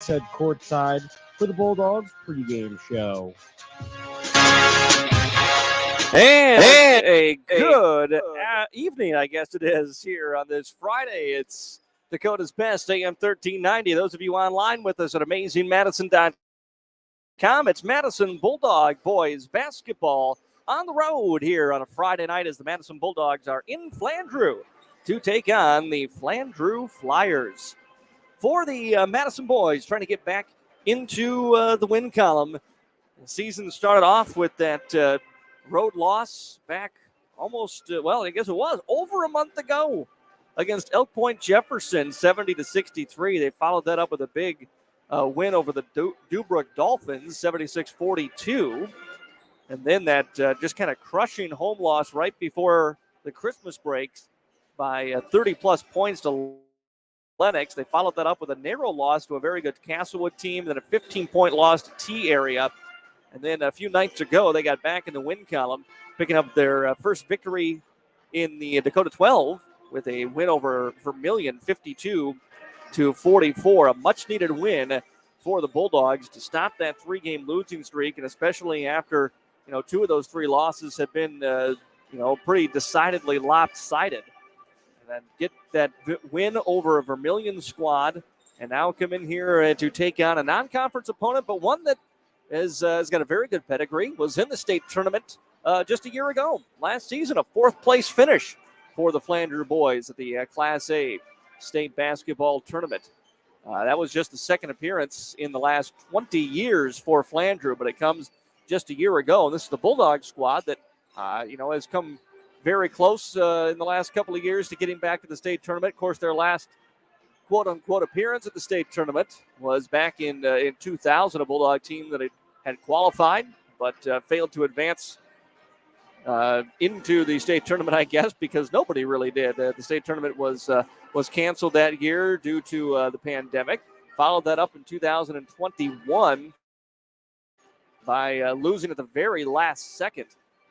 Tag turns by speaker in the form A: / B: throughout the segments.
A: Said courtside for the Bulldogs pregame show.
B: And a good evening, I guess it is, here on this Friday. It's Dakota's Best, AM 1390. Those of you online with us at AmazingMadison.com, it's Madison Bulldog Boys basketball on the road here on a Friday night as the Madison Bulldogs are in Flandreau to take on the Flandreau Flyers. For the Madison Boys, trying to get back into the win column. The season started off with that road loss back almost, I guess it was over a month ago against Elk Point Jefferson, 70-63. They followed that up with a big win over the Dubrook Dolphins, 76-42. And then that just kind of crushing home loss right before the Christmas breaks by 30-plus points to Lennox. They followed that up with a narrow loss to a very good Castlewood team, then a 15-point loss to T-Area. And then a few nights ago, they got back in the win column, picking up their first victory in the Dakota 12 with a win over Vermilion, 52-44. A much-needed win for the Bulldogs to stop that three-game losing streak, and especially after, two of those three losses had been, pretty decidedly lopsided. And get that win over a Vermilion squad, and now come in here to take on a non-conference opponent, but one that has got a very good pedigree, was in the state tournament just a year ago. Last season, a fourth-place finish for the Flandreau Boys at the Class A state basketball tournament. That was just the second appearance in the last 20 years for Flandreau, but it comes just a year ago. And this is the Bulldog squad that, has come very close in the last couple of years to getting back to the state tournament. Of course, their last quote-unquote appearance at the state tournament was back in 2000, a Bulldog team that had qualified but failed to advance into the state tournament, I guess, because nobody really did. The state tournament was canceled that year due to the pandemic. Followed that up in 2021 by losing at the very last second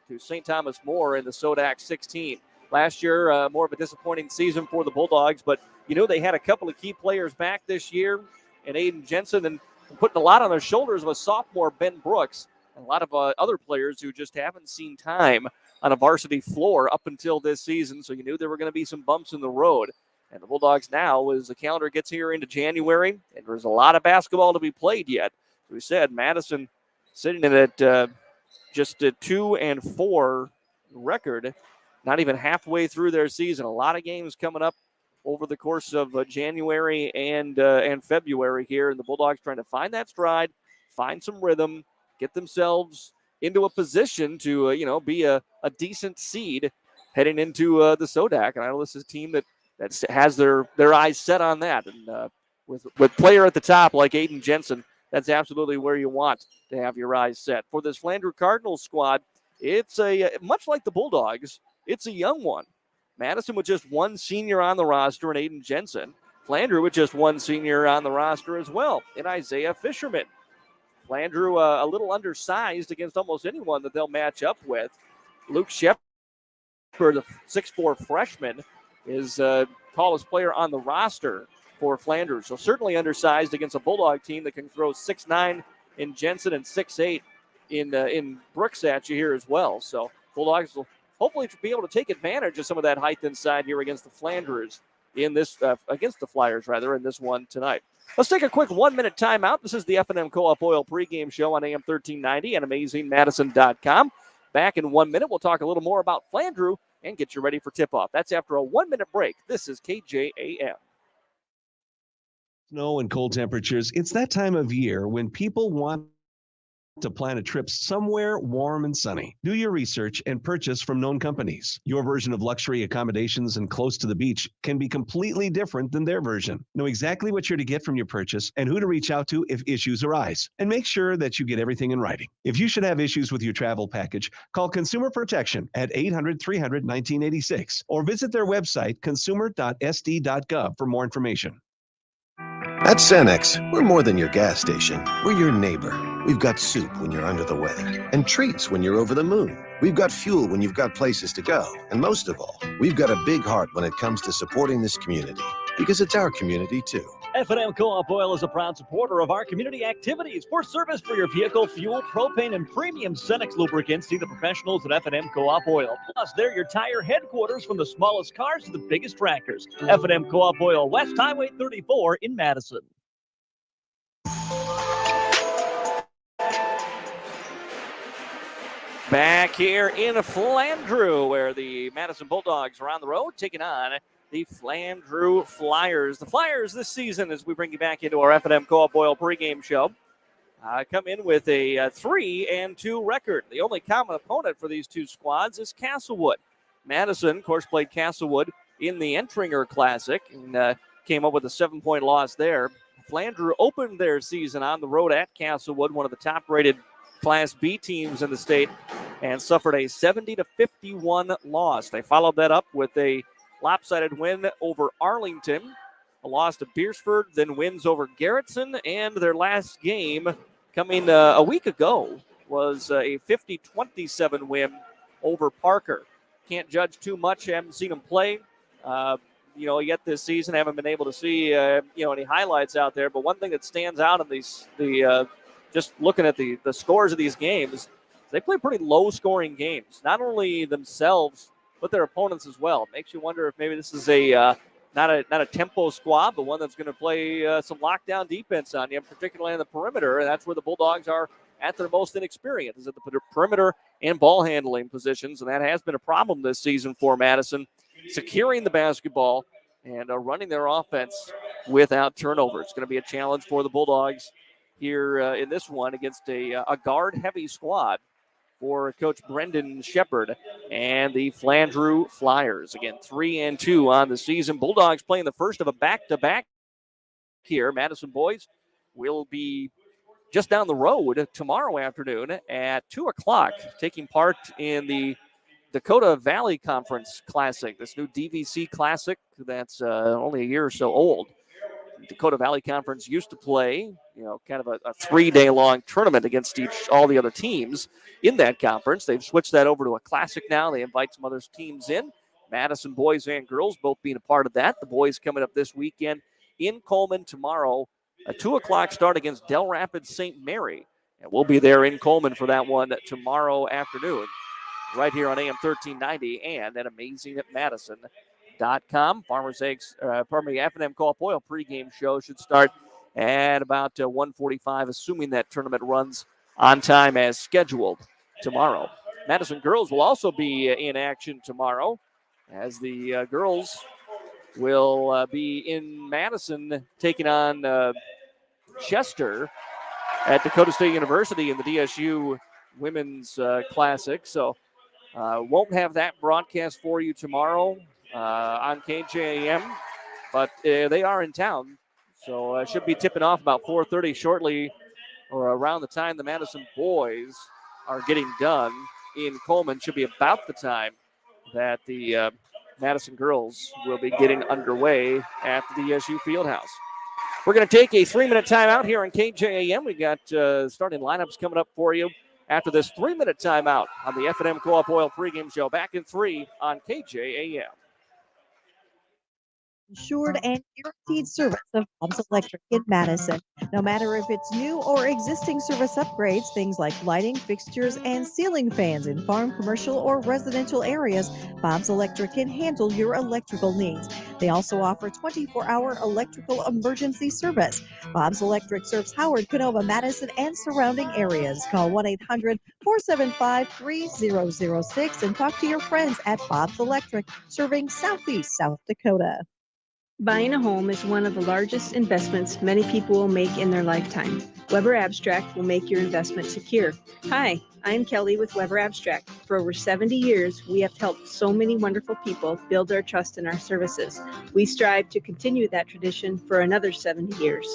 B: to St. Thomas More in the Sodak 16. Last year, more of a disappointing season for the Bulldogs, but they had a couple of key players back this year, and Aiden Jensen, and putting a lot on their shoulders was sophomore Ben Brooks, and a lot of other players who just haven't seen time on a varsity floor up until this season, so you knew there were going to be some bumps in the road. And the Bulldogs now, as the calendar gets here into January, and there's a lot of basketball to be played yet. As we said, Madison sitting at just a 2-4 record, not even halfway through their season. A lot of games coming up over the course of January and February here, and the Bulldogs trying to find that stride, find some rhythm, get themselves into a position to be a decent seed heading into the Sodak. And I know this is a team that has their eyes set on that, and with player at the top like Aiden Jensen, that's absolutely where you want to have your eyes set. For this Flandreau Cardinals squad, it's much like the Bulldogs, it's a young one. Madison with just one senior on the roster in Aiden Jensen. Flandreau with just one senior on the roster as well in Isaiah Fisherman. Flandreau a little undersized against almost anyone that they'll match up with. Luke Shepard, the 6'4 freshman, is tallest player on the roster for Flandreau. So certainly undersized against a Bulldog team that can throw 6'9" in Jensen and 6'8" in Brooks at you here as well. So Bulldogs will hopefully be able to take advantage of some of that height inside here against the Flanders in this against the Flyers in this one tonight. Let's take a quick 1-minute timeout. This is the F&M Co-op Oil pregame show on AM 1390 and AmazingMadison.com. Back in 1 minute, we'll talk a little more about Flandreau and get you ready for tip-off. That's after a 1-minute break. This is KJAM.
C: Snow and cold temperatures, it's that time of year when people want to plan a trip somewhere warm and sunny. Do your research and purchase from known companies. Your version of luxury accommodations and close to the beach can be completely different than their version. Know exactly what you're to get from your purchase and who to reach out to if issues arise. And make sure that you get everything in writing. If you should have issues with your travel package, call Consumer Protection at 800-300-1986 or visit their website, consumer.sd.gov, for more information.
D: At Cenex, we're more than your gas station. We're your neighbor. We've got soup when you're under the weather and treats when you're over the moon. We've got fuel when you've got places to go. And most of all, we've got a big heart when it comes to supporting this community, because it's our community too.
E: F&M Co-op Oil is a proud supporter of our community activities. For service for your vehicle, fuel, propane, and premium Cenex lubricants, see the professionals at F&M Co-op Oil. Plus, they're your tire headquarters from the smallest cars to the biggest tractors. F&M Co-op Oil, West Highway 34 in Madison.
B: Back here in Flandreau, where the Madison Bulldogs are on the road, taking on the Flandreau Flyers. The Flyers this season, as we bring you back into our F&M Co-op Oil pregame show, come in with a 3-2 record. The only common opponent for these two squads is Castlewood. Madison, of course, played Castlewood in the Entringer Classic and came up with a 7-point loss there. Flandreau opened their season on the road at Castlewood, one of the top-rated Class B teams in the state, and suffered a 70-51 loss. They followed that up with a lopsided win over Arlington, a loss to Beersford, then wins over Garrettson, and their last game coming a week ago was a 50-27 win over Parker. Can't judge too much. Haven't seen them play, yet this season. Haven't been able to see, any highlights out there. But one thing that stands out in just looking at the scores of these games, they play pretty low-scoring games. Not only themselves, but their opponents as well. It makes you wonder if maybe this is not a tempo squad, but one that's going to play some lockdown defense on you, particularly on the perimeter. And that's where the Bulldogs are at their most inexperienced, is at the perimeter and ball handling positions. And that has been a problem this season for Madison, securing the basketball and running their offense without turnover. It's going to be a challenge for the Bulldogs here in this one against a guard-heavy squad for Coach Brendan Shepard and the Flandreau Flyers. Again, 3-2 on the season. Bulldogs playing the first of a back-to-back here. Madison Boys will be just down the road tomorrow afternoon at 2 o'clock, taking part in the Dakota Valley Conference Classic, this new DVC Classic that's only a year or so old. Dakota Valley Conference used to play, kind of a 3-day-long tournament against all the other teams in that conference. They've switched that over to a classic now. They invite some other teams in. Madison boys and girls both being a part of that. The boys coming up this weekend in Coleman tomorrow. A 2 o'clock start against Del Rapids St. Mary. And we'll be there in Coleman for that one tomorrow afternoon, right here on AM 1390 and at AmazingMadison.com. Farmers Eggs, F&M Co-op Oil pregame show should start at about 1:45, assuming that tournament runs on time as scheduled tomorrow. Madison girls will also be in action tomorrow, as the girls will be in Madison taking on Chester at Dakota State University in the DSU Women's Classic. So won't have that broadcast for you tomorrow on KJAM, but they are in town, so should be tipping off about 4:30 shortly, or around the time the Madison boys are getting done in Coleman. Should be about the time that the Madison girls will be getting underway at the DSU Fieldhouse. We're going to take a 3-minute timeout here on KJAM. We got starting lineups coming up for you after this 3-minute timeout on the F&M Co-op Oil pregame show. Back in 3 on KJAM.
F: Insured and guaranteed service of Bob's Electric in Madison. No matter if it's new or existing service upgrades, things like lighting, fixtures, and ceiling fans in farm, commercial, or residential areas, Bob's Electric can handle your electrical needs. They also offer 24-hour electrical emergency service. Bob's Electric serves Howard, Canova, Madison, and surrounding areas. Call 1-800-475-3006 and talk to your friends at Bob's Electric, serving Southeast South Dakota.
G: Buying a home is one of the largest investments many people will make in their lifetime. Weber Abstract will make your investment secure. Hi, I'm Kelly with Weber Abstract. For over 70 years, we have helped so many wonderful people build their trust in our services. We strive to continue that tradition for another 70 years.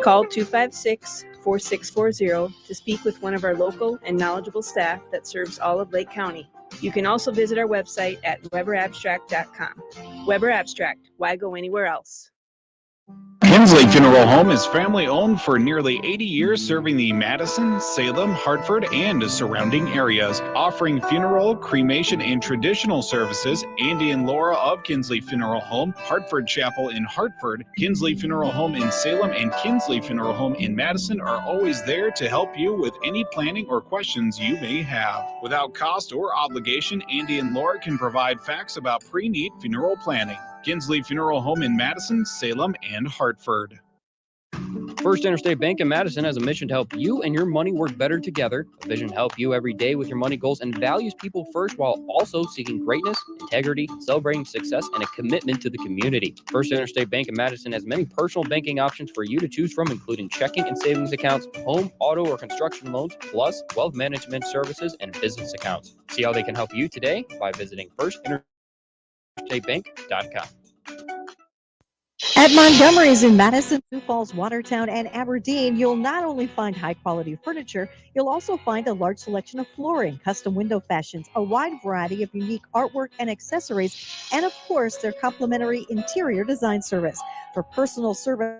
G: Call 256-4640 to speak with one of our local and knowledgeable staff that serves all of Lake County. You can also visit our website at weberabstract.com. Weber Abstract, why go anywhere else?
H: Kinsley Kinsley Funeral Home is family-owned for nearly 80 years, serving the Madison, Salem, Hartford, and surrounding areas. Offering funeral, cremation, and traditional services, Andy and Laura of Kinsley Funeral Home, Hartford Chapel in Hartford, Kinsley Funeral Home in Salem, and Kinsley Funeral Home in Madison are always there to help you with any planning or questions you may have. Without cost or obligation, Andy and Laura can provide facts about pre-need funeral planning. Kinsley Funeral Home in Madison, Salem, and Hartford.
I: First Interstate Bank in Madison has a mission to help you and your money work better together. A vision to help you every day with your money goals and values people first while also seeking greatness, integrity, celebrating success, and a commitment to the community. First Interstate Bank in Madison has many personal banking options for you to choose from, including checking and savings accounts, home, auto, or construction loans, plus wealth management services and business accounts. See how they can help you today by visiting firstinterstatebank.com.
F: At Montgomery's in Madison, Sioux Falls, Watertown, and Aberdeen, you'll not only find high-quality furniture, you'll also find a large selection of flooring, custom window fashions, a wide variety of unique artwork and accessories, and of course, their complimentary interior design service. For personal service,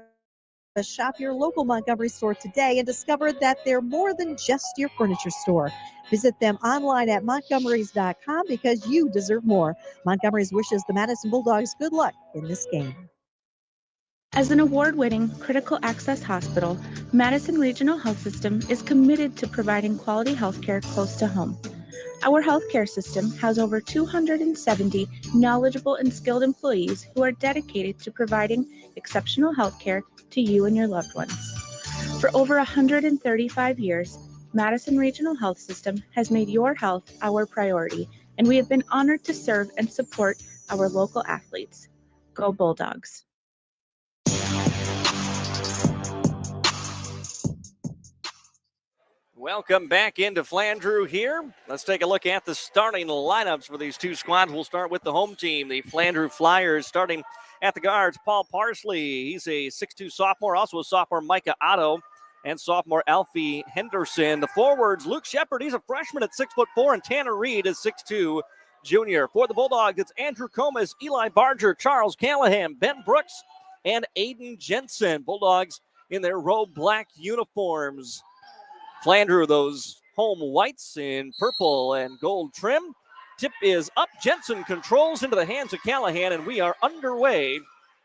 F: shop your local Montgomery store today and discover that they're more than just your furniture store. Visit them online at montgomerys.com because you deserve more. Montgomery's wishes the Madison Bulldogs good luck in this game.
J: As an award-winning critical access hospital, Madison Regional Health System is committed to providing quality healthcare close to home. Our healthcare system has over 270 knowledgeable and skilled employees who are dedicated to providing exceptional healthcare to you and your loved ones. For over 135 years, Madison Regional Health System has made your health our priority, and we have been honored to serve and support our local athletes. Go Bulldogs!
B: Welcome back into Flandreau here. Let's take a look at the starting lineups for these two squads. We'll start with the home team, the Flandreau Flyers, starting at the guards, Paul Parsley. He's a 6'2 sophomore, also a sophomore, Micah Otto, and sophomore Alfie Henderson. The forwards, Luke Shepard, he's a freshman at 6'4", and Tanner Reed is 6'2", junior. For the Bulldogs, it's Andrew Comas, Eli Barger, Charles Callahan, Ben Brooks, and Aiden Jensen. Bulldogs in their robe black uniforms. Flandreau, those home whites in purple and gold trim. Tip is up. Jensen controls into the hands of Callahan, and we are underway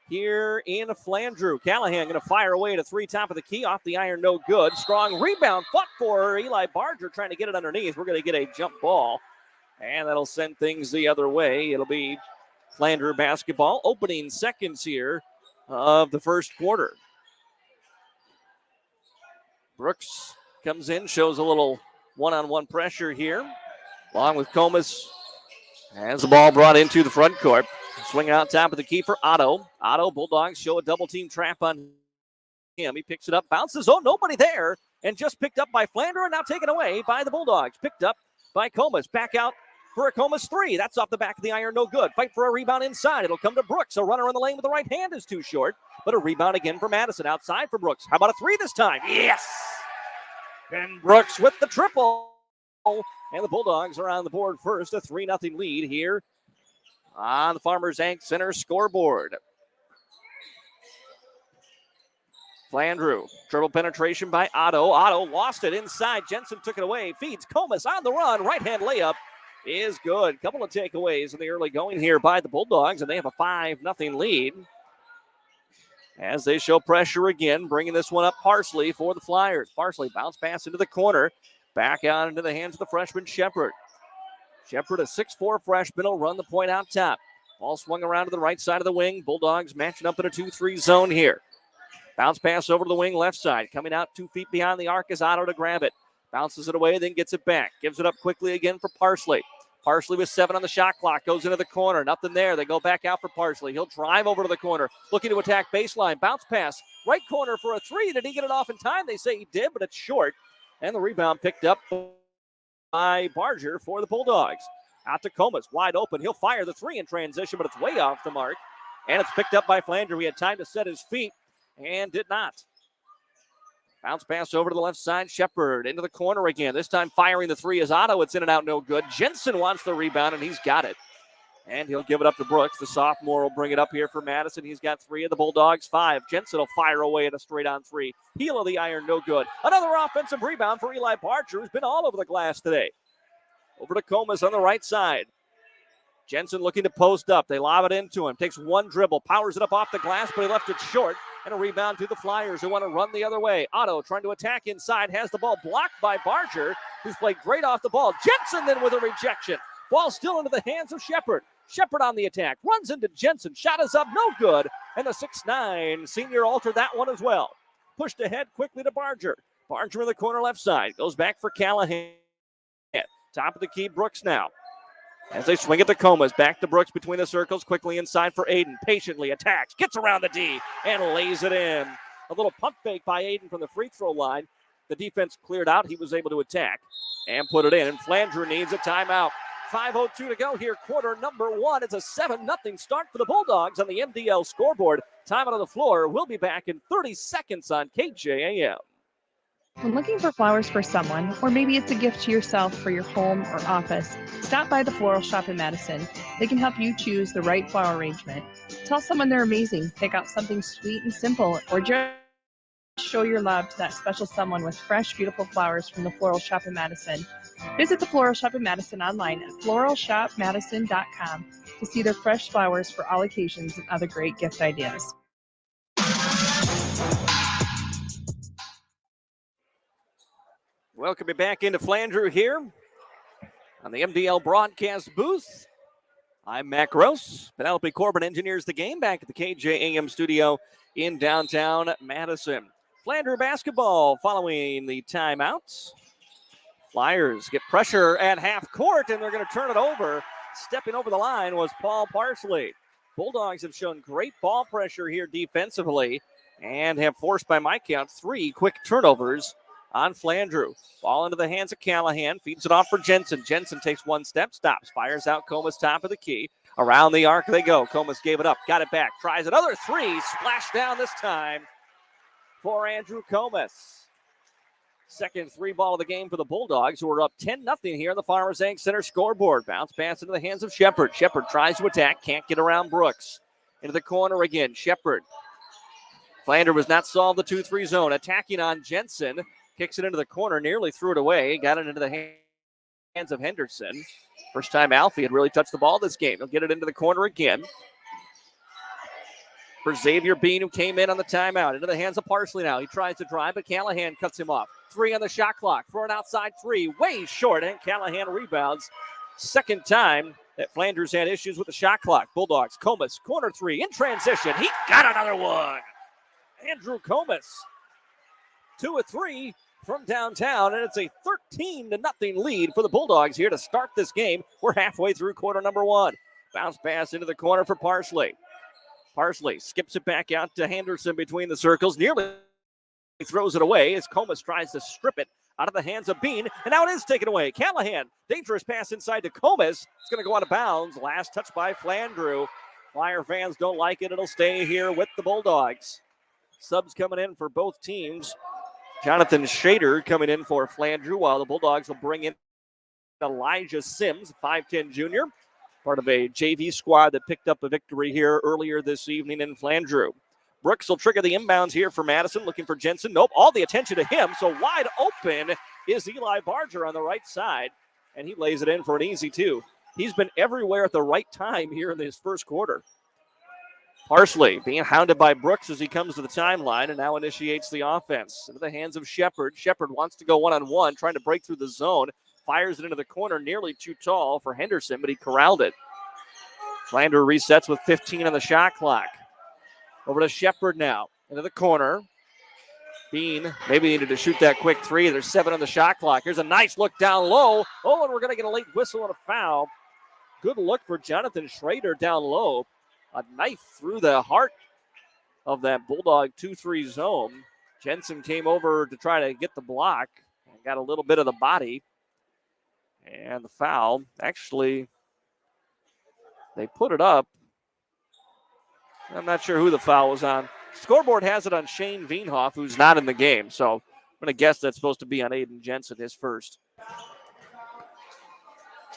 B: here in Flandreau. Callahan going to fire away to three, top of the key, off the iron, no good. Strong rebound, fought for Eli Barger, trying to get it underneath. We're going to get a jump ball, and that'll send things the other way. It'll be Flandreau basketball, opening seconds here of the first quarter. Brooks comes in, shows a little one-on-one pressure here, along with Comas. Has the ball brought into the front court. Swing out top of the key for Otto. Otto, Bulldogs show a double-team trap on him. He picks it up, bounces. Oh, nobody there. And just picked up by Flandreau, and now taken away by the Bulldogs. Picked up by Comas. Back out for a Comas three. That's off the back of the iron, no good. Fight for a rebound inside. It'll come to Brooks. A runner in the lane with the right hand is too short. But a rebound again for Madison. Outside for Brooks. How about a three this time? Yes! Ben Brooks with the triple. And the Bulldogs are on the board first. A 3-0 lead here on the Farmers Inc. Center scoreboard. Flandreau, dribble penetration by Otto. Otto lost it inside. Jensen took it away. Feeds Comas on the run. Right-hand layup is good. Couple of takeaways in the early going here by the Bulldogs, and they have a 5-0 lead. As they show pressure again, bringing this one up Parsley for the Flyers. Parsley bounce pass into the corner. Back out into the hands of the freshman Shepard. Shepard, a 6'4 freshman, will run the point out top. Ball swung around to the right side of the wing. Bulldogs matching up in a 2-3 zone here. Bounce pass over to the wing left side. Coming out 2 feet behind the arc is Otto to grab it. Bounces it away, then gets it back. Gives it up quickly again for Parsley. Parsley with 7 on the shot clock. Goes into the corner. Nothing there. They go back out for Parsley. He'll drive over to the corner. Looking to attack baseline. Bounce pass. Right corner for a three. Did he get it off in time? They say he did, but it's short. And the rebound picked up by Barger for the Bulldogs. Out to Comas. Wide open. He'll fire the three in transition, but it's way off the mark. And it's picked up by Flandreau. He had time to set his feet and did not. Bounce pass over to the left side. Shepard into the corner again. This time firing the three is Otto. It's in and out, no good. Jensen wants the rebound, and he's got it. And he'll give it up to Brooks. The sophomore will bring it up here for Madison. He's got 3 of the Bulldogs, 5. Jensen will fire away at a straight-on 3. Heel of the iron, no good. Another offensive rebound for Eli Barger, who's been all over the glass today. Over to Comas on the right side. Jensen looking to post up. They lob it into him. Takes one dribble, powers it up off the glass, but he left it short. And a rebound to the Flyers, who want to run the other way. Otto trying to attack inside, has the ball blocked by Barger, who's played great off the ball. Jensen then with a rejection. Ball still into the hands of Shepard. Shepard on the attack, runs into Jensen. Shot is up, no good. And the 6'9" senior altered that one as well. Pushed ahead quickly to Barger. Barger in the corner left side. Goes back for Callahan. Top of the key, Brooks now. As they swing it to Comas, back to Brooks between the circles, quickly inside for Aiden. Patiently attacks, gets around the D, and lays it in. A little pump fake by Aiden from the free throw line. The defense cleared out. He was able to attack and put it in. And Flandreau needs a timeout. 5:02 to go here, quarter number 1. It's a 7-0 start for the Bulldogs on the MDL scoreboard. Time out on the floor. We'll be back in 30 seconds on KJAM.
K: When looking for flowers for someone, or maybe it's a gift to yourself for your home or office, stop by the Floral Shop in Madison. They can help you choose the right flower arrangement. Tell someone they're amazing. Pick out something sweet and simple, or just show your love to that special someone with fresh, beautiful flowers from the Floral Shop in Madison. Visit the Floral Shop in Madison online at floralshopmadison.com to see their fresh flowers for all occasions and other great gift ideas.
B: Welcome back into Flandreau here on the MDL broadcast booth. I'm Matt Gross. Penelope Corbin engineers the game back at the KJAM studio in downtown Madison. Flandreau basketball following the timeouts. Flyers get pressure at half court, and they're going to turn it over. Stepping over the line was Paul Parsley. Bulldogs have shown great ball pressure here defensively and have forced, by my count, 3 quick turnovers on Flandreau. Ball into the hands of Callahan. Feeds it off for Jensen. Jensen takes one step, stops, fires out Comas top of the key. Around the arc they go. Comas gave it up, got it back, tries another 3. Splash down this time for Andrew Comas. Second 3 ball of the game for the Bulldogs, who are up 10-0 here on the Farmers Inc. Center scoreboard. Bounce pass into the hands of Shepard. Shepard tries to attack, can't get around Brooks. Into the corner again, Shepard. Flandreau was not solved the 2-3 zone. Attacking on Jensen. Kicks it into the corner, nearly threw it away. Got it into the hands of Henderson. First time Alfie had really touched the ball this game. He'll get it into the corner again. For Xavier Bean, who came in on the timeout. Into the hands of Parsley now. He tries to drive, but Callahan cuts him off. 3 on the shot clock for an outside 3. Way short, and Callahan rebounds. Second time that Flanders had issues with the shot clock. Bulldogs, Comas, corner 3 in transition. He got another one. Andrew Comas. 2 of 3 from downtown, and it's a 13-0 lead for the Bulldogs here to start this game. We're halfway through quarter number 1. Bounce pass into the corner for Parsley. Parsley skips it back out to Henderson between the circles. Nearly throws it away as Comas tries to strip it out of the hands of Bean, and now it is taken away. Callahan, dangerous pass inside to Comas. It's going to go out of bounds. Last touch by Flandreau. Flyer fans don't like it. It'll stay here with the Bulldogs. Subs coming in for both teams. Jonathan Shader coming in for Flandreau, while the Bulldogs will bring in Elijah Sims, 5'10 junior, part of a JV squad that picked up a victory here earlier this evening in Flandreau. Brooks will trigger the inbounds here for Madison, looking for Jensen. Nope, all the attention to him, so wide open is Eli Barger on the right side, and he lays it in for an easy 2. He's been everywhere at the right time here in this first quarter. Parsley being hounded by Brooks as he comes to the timeline and now initiates the offense. Into the hands of Shepard. Shepard wants to go one-on-one, trying to break through the zone. Fires it into the corner, nearly too tall for Henderson, but he corralled it. Flandreau resets with 15 on the shot clock. Over to Shepard now. Into the corner. Bean maybe needed to shoot that quick 3. There's 7 on the shot clock. Here's a nice look down low. Oh, and we're going to get a late whistle and a foul. Good look for Jonathan Schrader down low. A knife through the heart of that Bulldog 2-3 zone. Jensen came over to try to get the block and got a little bit of the body. And the foul, actually, they put it up. I'm not sure who the foul was on. Scoreboard has it on Shane Veenhoff, who's not in the game. So I'm going to guess that's supposed to be on Aiden Jensen, his first.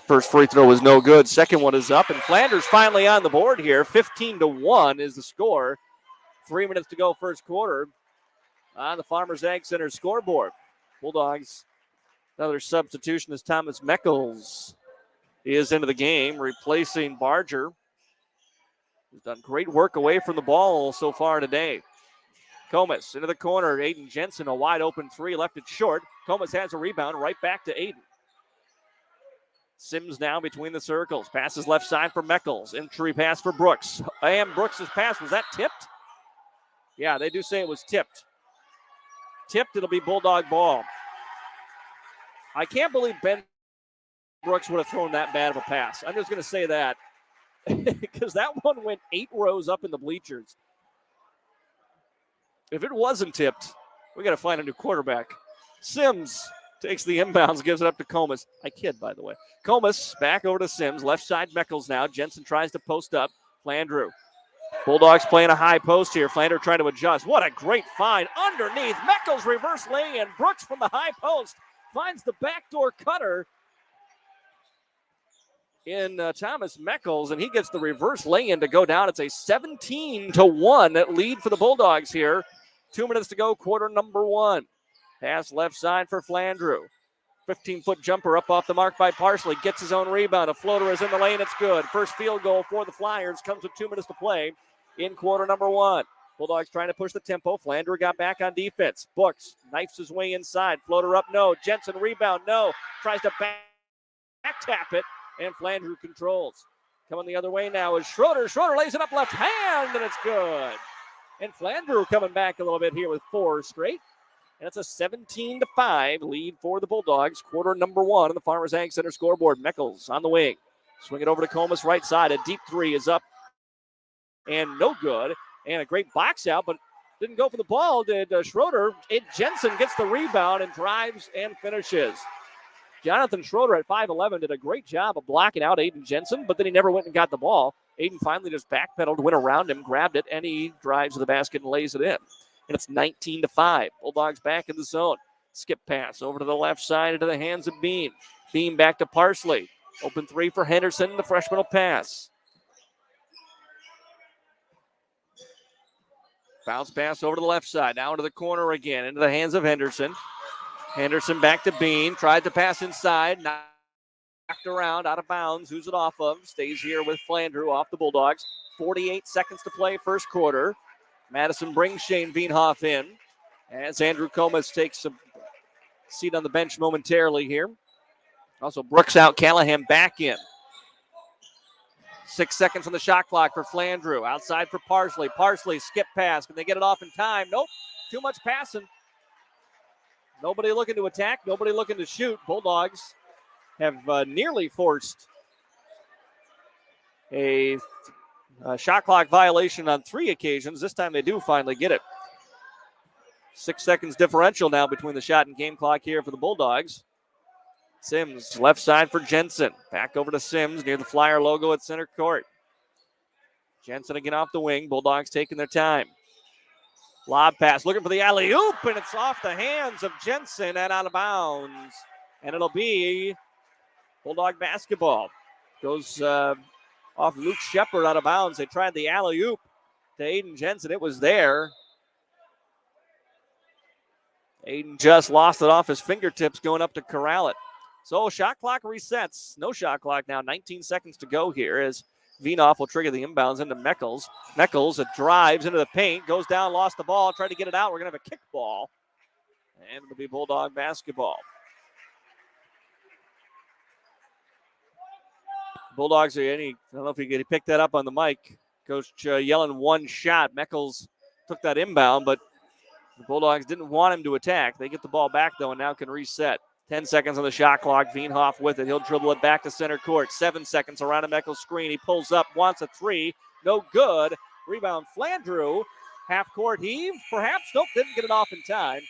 B: First free throw was no good. Second one is up, and Flanders finally on the board here. 15-1 is the score. 3 minutes to go first quarter on the Farmers Ag Center scoreboard. Bulldogs, another substitution as Thomas Meckles is into the game, replacing Barger, who's done great work away from the ball so far today. Comas into the corner. Aiden Jensen, a wide open three, left it short. Comas has a rebound, right back to Aiden. Sims now between the circles. Passes left side for Meckles. Entry pass for Brooks. And Brooks' pass, was that tipped? Yeah, they do say it was tipped. Tipped, it'll be Bulldog ball. I can't believe Ben Brooks would have thrown that bad of a pass. I'm just going to say that because that one went 8 rows up in the bleachers. If it wasn't tipped, we got to find a new quarterback. Sims takes the inbounds, gives it up to Comas. I kid, by the way. Comas back over to Sims. Left side Meckles now. Jensen tries to post up. Flandreau. Bulldogs playing a high post here. Flandreau trying to adjust. What a great find underneath. Meckles reverse lay-in. Brooks from the high post finds the backdoor cutter in Thomas Meckles, and he gets the reverse lay-in to go down. It's a 17-1 lead for the Bulldogs here. 2 minutes to go, quarter number 1. Pass left side for Flandreau. 15-foot jumper up off the mark by Parsley. Gets his own rebound. A floater is in the lane. It's good. First field goal for the Flyers comes with 2 minutes to play in quarter number 1. Bulldogs trying to push the tempo. Flandreau got back on defense. Brooks knifes his way inside. Floater up, no. Jensen rebound, no. Tries to back tap it, and Flandreau controls. Coming the other way now is Schroeder. Schroeder lays it up left hand, and it's good. And Flandreau coming back a little bit here with 4 straight. And it's a 17-5 lead for the Bulldogs. Quarter number 1 on the Farmers Ag Center scoreboard. Meckles on the wing. Swing it over to Comas right side. A deep 3 is up and no good. And a great box out, but didn't go for the ball, did Schroeder. Jensen gets the rebound and drives and finishes. Jonathan Schroeder at 5'11" did a great job of blocking out Aiden Jensen, but then he never went and got the ball. Aiden finally just backpedaled, went around him, grabbed it, and he drives to the basket and lays it in. And it's 19-5. Bulldogs back in the zone. Skip pass over to the left side into the hands of Beam. Beam back to Parsley. Open 3 for Henderson. The freshman will pass. Bounce pass over to the left side. Now into the corner again. Into the hands of Henderson. Henderson back to Beam. Tried to pass inside. Knocked around. Out of bounds. Who's it off of? Stays here with Flandreau off the Bulldogs. 48 seconds to play first quarter. Madison brings Shane Veenhoff in as Andrew Comas takes a seat on the bench momentarily here. Also Brooks out, Callahan back in. 6 seconds on the shot clock for Flandreau. Outside for Parsley. Parsley skip pass. Can they get it off in time? Nope. Too much passing. Nobody looking to attack. Nobody looking to shoot. Bulldogs have nearly forced a shot clock violation on 3 occasions. This time they do finally get it. 6 seconds differential now between the shot and game clock here for the Bulldogs. Sims, left side for Jensen. Back over to Sims near the Flyer logo at center court. Jensen again off the wing. Bulldogs taking their time. Lob pass, looking for the alley-oop, and it's off the hands of Jensen and out of bounds. And it'll be Bulldog basketball. Goes off Luke Shepard out of bounds. They tried the alley-oop to Aiden Jensen. It was there. Aiden just lost it off his fingertips going up to corral it. So shot clock resets. No shot clock now. 19 seconds to go here as Veenhoff will trigger the inbounds into Meckles. Meckles drives into the paint, goes down, lost the ball, tried to get it out. We're going to have a kick ball. And it'll be Bulldog basketball. Bulldogs, I don't know if he picked that up on the mic. Coach yelling one shot. Meckles took that inbound, but the Bulldogs didn't want him to attack. They get the ball back, though, and now can reset. 10 seconds on the shot clock. Veenhoff with it. He'll dribble it back to center court. 7 seconds around a Meckles screen. He pulls up, wants a 3. No good. Rebound Flandreau. Half court heave. Perhaps. Nope, didn't get it off in time.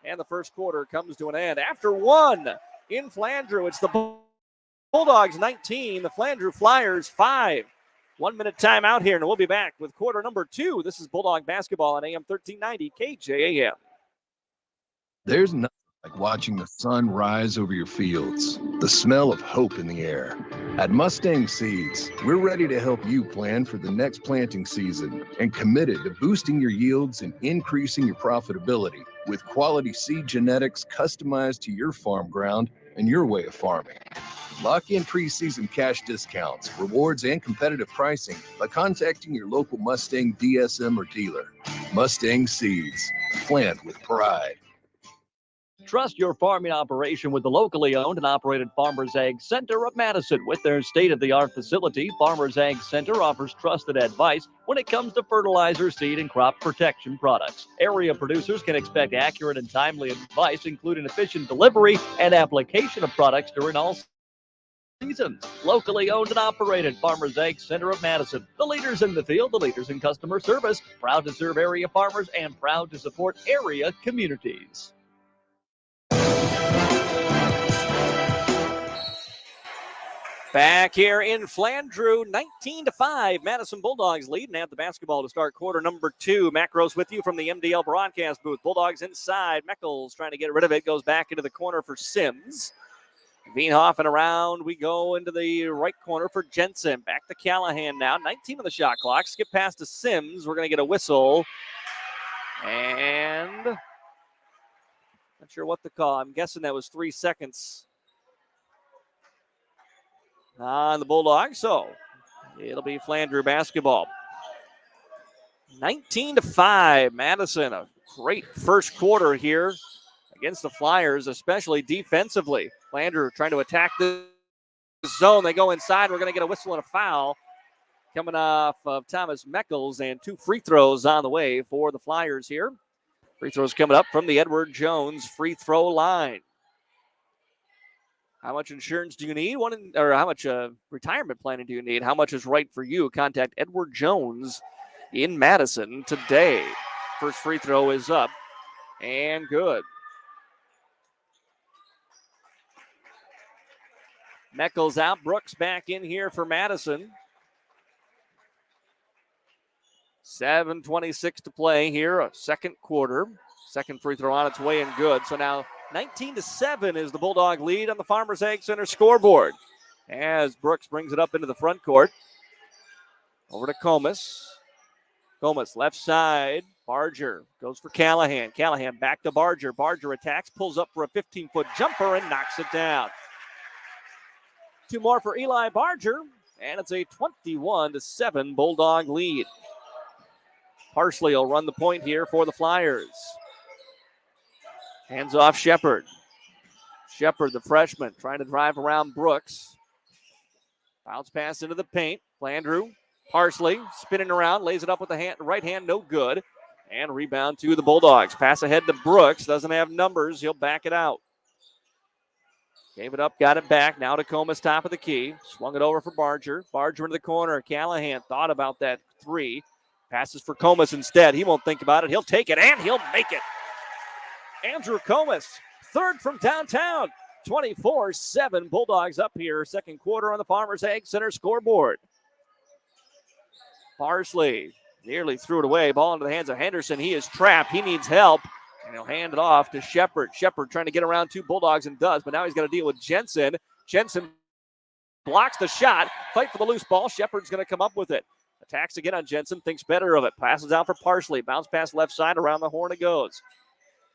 B: And the first quarter comes to an end. After 1 in Flandreau, it's the Bulldogs 19, the Flandreau Flyers 5. 1 minute timeout here, and we'll be back with quarter number 2. This is Bulldog basketball on AM 1390 KJAM.
L: There's nothing
D: like watching the sun rise over your fields, the smell of hope in the air. At Mustang Seeds, we're ready to help you plan for the next planting season and committed to boosting your yields and increasing your profitability with quality seed genetics customized to your farm ground and your way of farming. Lock in preseason cash discounts, rewards, and competitive pricing by contacting your local Mustang DSM or dealer. Mustang Seeds, plant with pride.
E: Trust your farming operation with the locally owned and operated Farmers Ag Center of Madison. With their state-of-the-art facility, Farmers Ag Center offers trusted advice when it comes to fertilizer, seed, and crop protection products. Area producers can expect accurate and timely advice, including efficient delivery and application of products during all seasons. Locally owned and operated Farmers Ag Center of Madison. The leaders in the field, the leaders in customer service, proud to serve area farmers and proud to support area communities.
B: Back here in Flandreau, 19-5. Madison Bulldogs lead and have the basketball to start quarter number 2. Macros with you from the MDL broadcast booth. Bulldogs inside. Meckles trying to get rid of it. Goes back into the corner for Sims. Veenhoff and around we go into the right corner for Jensen. Back to Callahan now. 19 on the shot clock. Skip past to Sims. We're going to get a whistle. And not sure what to call. I'm guessing that was 3 seconds on the Bulldogs. So it'll be Flandreau basketball. 19-5. Madison, a great first quarter here against the Flyers, especially defensively. Flandreau trying to attack the zone. They go inside. We're going to get a whistle and a foul coming off of Thomas Meckles, and 2 free throws on the way for the Flyers here. Free throws coming up from the Edward Jones free throw line. How much insurance do you need? Or how much retirement planning do you need? How much is right for you? Contact Edward Jones in Madison today. First free throw is up and good. Meckles out. Brooks back in here for Madison. 7:26 to play here, a second quarter. Second free throw on its way and good. So now 19-7 is the Bulldog lead on the Farmers Ag Center scoreboard as Brooks brings it up into the front court. Over to Comas. Comas left side. Barger goes for Callahan. Callahan back to Barger. Barger attacks, pulls up for a 15-foot jumper and knocks it down. 2 more for Eli Barger, and it's a 21-7 Bulldog lead. Parsley will run the point here for the Flyers. Hands off Shepard. Shepard, the freshman, trying to drive around Brooks. Bounce pass into the paint. Flandreau. Parsley spinning around, lays it up with the right hand, no good. And rebound to the Bulldogs. Pass ahead to Brooks. Doesn't have numbers. He'll back it out. Gave it up, got it back. Now to Comas, top of the key. Swung it over for Barger. Barger into the corner. Callahan thought about that 3. Passes for Comas instead. He won't think about it. He'll take it, and he'll make it. Andrew Comas, third from downtown. 24-7 Bulldogs up here. Second quarter on the Farmers Ag Center scoreboard. Parsley nearly threw it away. Ball into the hands of Henderson. He is trapped. He needs help. And he'll hand it off to Shepard. Shepard trying to get around 2 Bulldogs and does, but now he's got to deal with Jensen. Jensen blocks the shot. Fight for the loose ball. Shepard's going to come up with it. Attacks again on Jensen. Thinks better of it. Passes out for Parsley. Bounce pass left side. Around the horn it goes.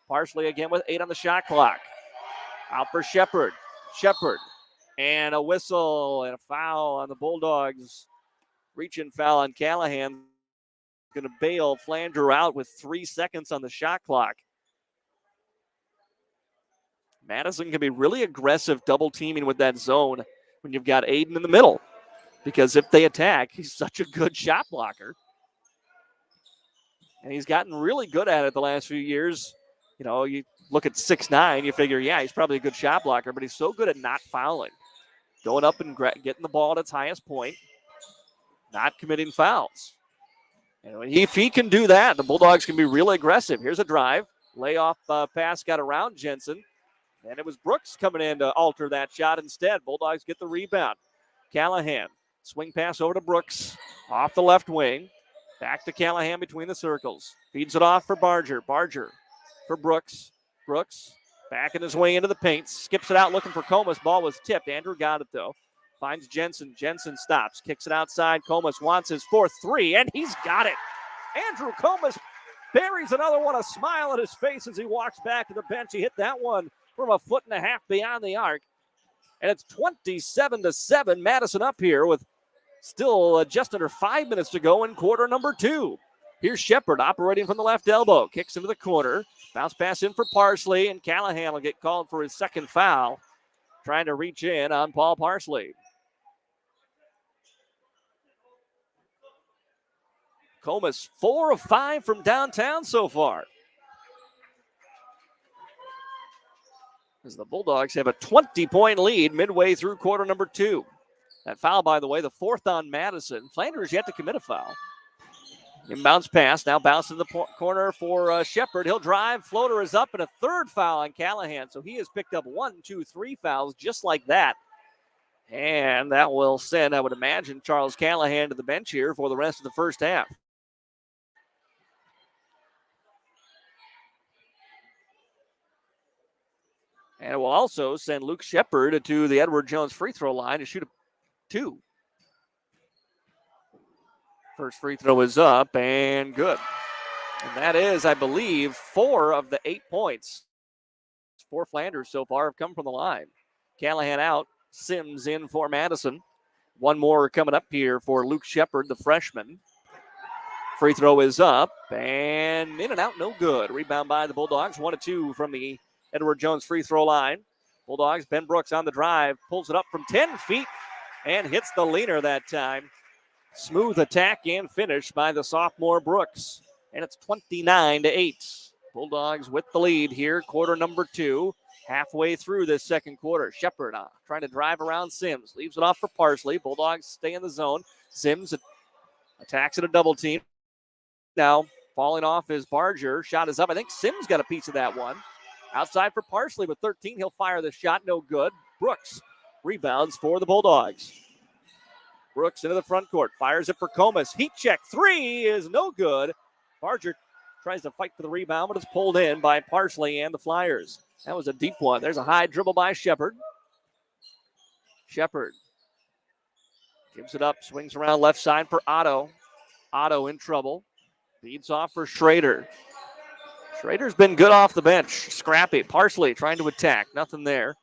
B: Parsley again with 8 on the shot clock. Out for Shepard. Shepard. And a whistle and a foul on the Bulldogs. Reach-in foul on Callahan. Going to bail Flandreau out with 3 seconds on the shot clock. Madison can be really aggressive double teaming with that zone when you've got Aiden in the middle. Because if they attack, he's such a good shot blocker. And he's gotten really good at it the last few years. You know, you look at 6'9", you figure, yeah, he's probably a good shot blocker, but he's so good at not fouling. Going up and getting the ball at its highest point, not committing fouls. And if he can do that, the Bulldogs can be really aggressive. Here's a drive. Layoff pass got around Jensen. And it was Brooks coming in to alter that shot instead. Bulldogs get the rebound. Callahan, swing pass over to Brooks. Off the left wing. Back to Callahan between the circles. Feeds it off for Barger. Barger for Brooks. Brooks Backing his way into the paint. Skips it out looking for Comas. Ball was tipped. Andrew got it, though. Finds Jensen. Jensen stops. Kicks it outside. Comas wants his fourth three, and he's got it. Andrew Comas buries another one. A smile on his face as he walks back to the bench. He hit that one from a foot and a half beyond the arc. And it's 27-7. Madison up here with still just under 5 minutes to go in quarter number 2. Here's Shepard operating from the left elbow. Kicks into the corner. Bounce pass in for Parsley, and Callahan will get called for his second foul. Trying to reach in on Paul Parsley. Comas 4 of 5 from downtown so far. As the Bulldogs have a 20-point lead midway through quarter number 2. That foul, by the way, the fourth on Madison. Flandreau yet to commit a foul. Inbounds pass, now bounce in the corner for Shepard. He'll drive, floater is up, and a third foul on Callahan. So he has picked up 1, 2, 3 fouls just like that. And that will send, I would imagine, Charles Callahan to the bench here for the rest of the first half. And it will also send Luke Shepard to the Edward Jones free throw line to shoot a 2. First free throw is up and good. And that is, I believe, 4 of the 8 points for Flanders so far have come from the line. Callahan out, Sims in for Madison. One more coming up here for Luke Shepard, the freshman. Free throw is up and in and out, no good. Rebound by the Bulldogs, 1 of 2 from the Edward Jones free throw line. Bulldogs, Ben Brooks on the drive, pulls it up from 10 feet and hits the leaner that time. Smooth attack and finish by the sophomore Brooks. And it's 29-8. Bulldogs with the lead here, quarter number 2. Halfway through this second quarter. Shepard trying to drive around Sims. Leaves it off for Parsley. Bulldogs stay in the zone. Sims attacks at a double team. Now falling off is Barger. Shot is up. I think Sims got a piece of that one. Outside for Parsley with 13. He'll fire the shot. No good. Brooks rebounds for the Bulldogs. Brooks into the front court. Fires it for Comas. Heat check. 3 is no good. Barger tries to fight for the rebound, but it's pulled in by Parsley and the Flyers. That was a deep one. There's a high dribble by Shepard. Shepard gives it up. Swings around left side for Otto. Otto in trouble. Feeds off for Schrader. Schrader's been good off the bench. Scrappy. Parsley trying to attack. Nothing there.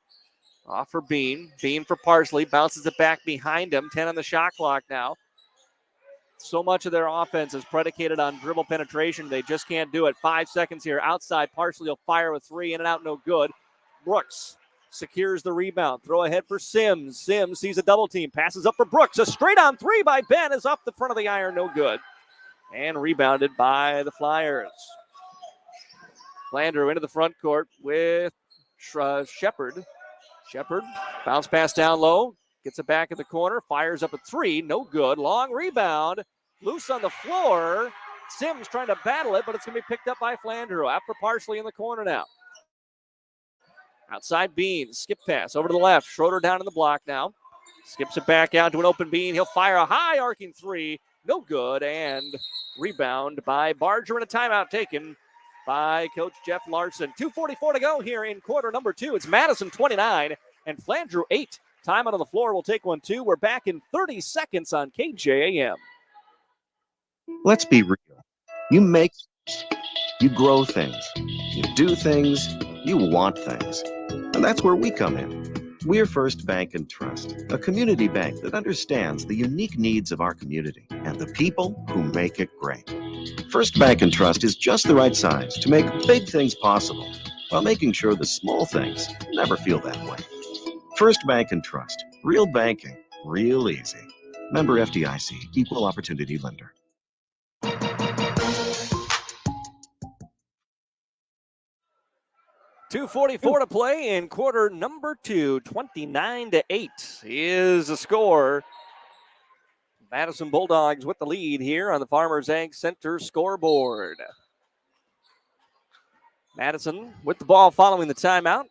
B: Off for Bean. Bean for Parsley. Bounces it back behind him. 10 on the shot clock now. So much of their offense is predicated on dribble penetration. They just can't do it. 5 seconds here. Outside. Parsley will fire with 3. In and out. No good. Brooks secures the rebound. Throw ahead for Sims. Sims sees a double team. Passes up for Brooks. A straight on 3 by Ben is up the front of the iron. No good. And rebounded by the Flyers. Flandreau into the front court with Shepard. Shepard, bounce pass down low, gets it back in the corner, fires up a 3, no good. Long rebound, loose on the floor. Sims trying to battle it, but it's going to be picked up by Flandreau. After Parsley in the corner now. Outside Bean, skip pass over to the left. Schroeder down in the block now. Skips it back out to an open Bean. He'll fire a high arcing 3, no good, and rebound by Barger and a timeout taken by Coach Jeff Larson. 2:44 to go here in quarter number 2. It's Madison 29 and Flandreau 8. Time out on the floor. We'll take 1-2. We're back in 30 seconds on KJAM.
L: Let's be real. You make, you grow things, you do things, you want things. And that's where we come in. We're First Bank and Trust, a community bank that understands the unique needs of our community and the people who make it great. First Bank and Trust is just the right size to make big things possible while making sure the small things never feel that way. First Bank and Trust. Real banking, real easy. Member FDIC, Equal Opportunity Lender.
B: 2:44 to play in quarter number 2. 29-8 is the score. Madison Bulldogs with the lead here on the Farmers Ag Center scoreboard. Madison with the ball following the timeout.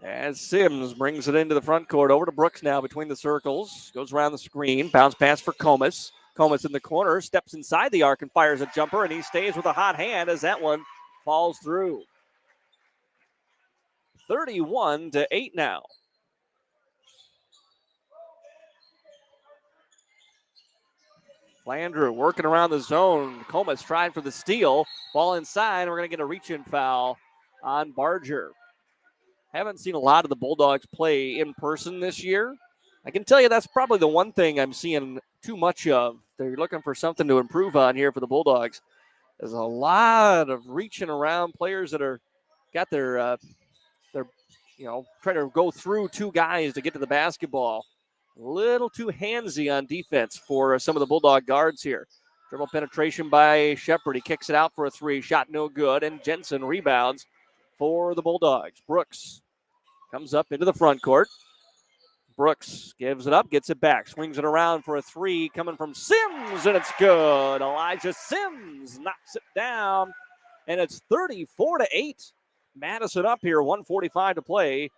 B: As Sims brings it into the front court. Over to Brooks now between the circles. Goes around the screen. Bounce pass for Comas. Comas in the corner. Steps inside the arc and fires a jumper. And he stays with a hot hand as that one falls through. 31-8 now. Flandreau working around the zone. Comas trying for the steal. Ball inside. We're going to get a reach-in foul on Barger. Haven't seen a lot of the Bulldogs play in person this year. I can tell you that's probably the one thing I'm seeing too much of. They're looking for something to improve on here for the Bulldogs. There's a lot of reaching around, players that are got their trying to go through two guys to get to the basketball. A little too handsy on defense for some of the Bulldog guards here. Dribble penetration by Shepard. He kicks it out for a three. Shot no good, and Jensen rebounds for the Bulldogs. Brooks comes up into the front court. Brooks gives it up, gets it back, swings it around for a three coming from Sims, and it's good. Elijah Sims knocks it down, and it's 34-8. Madison up here, 1:45 to play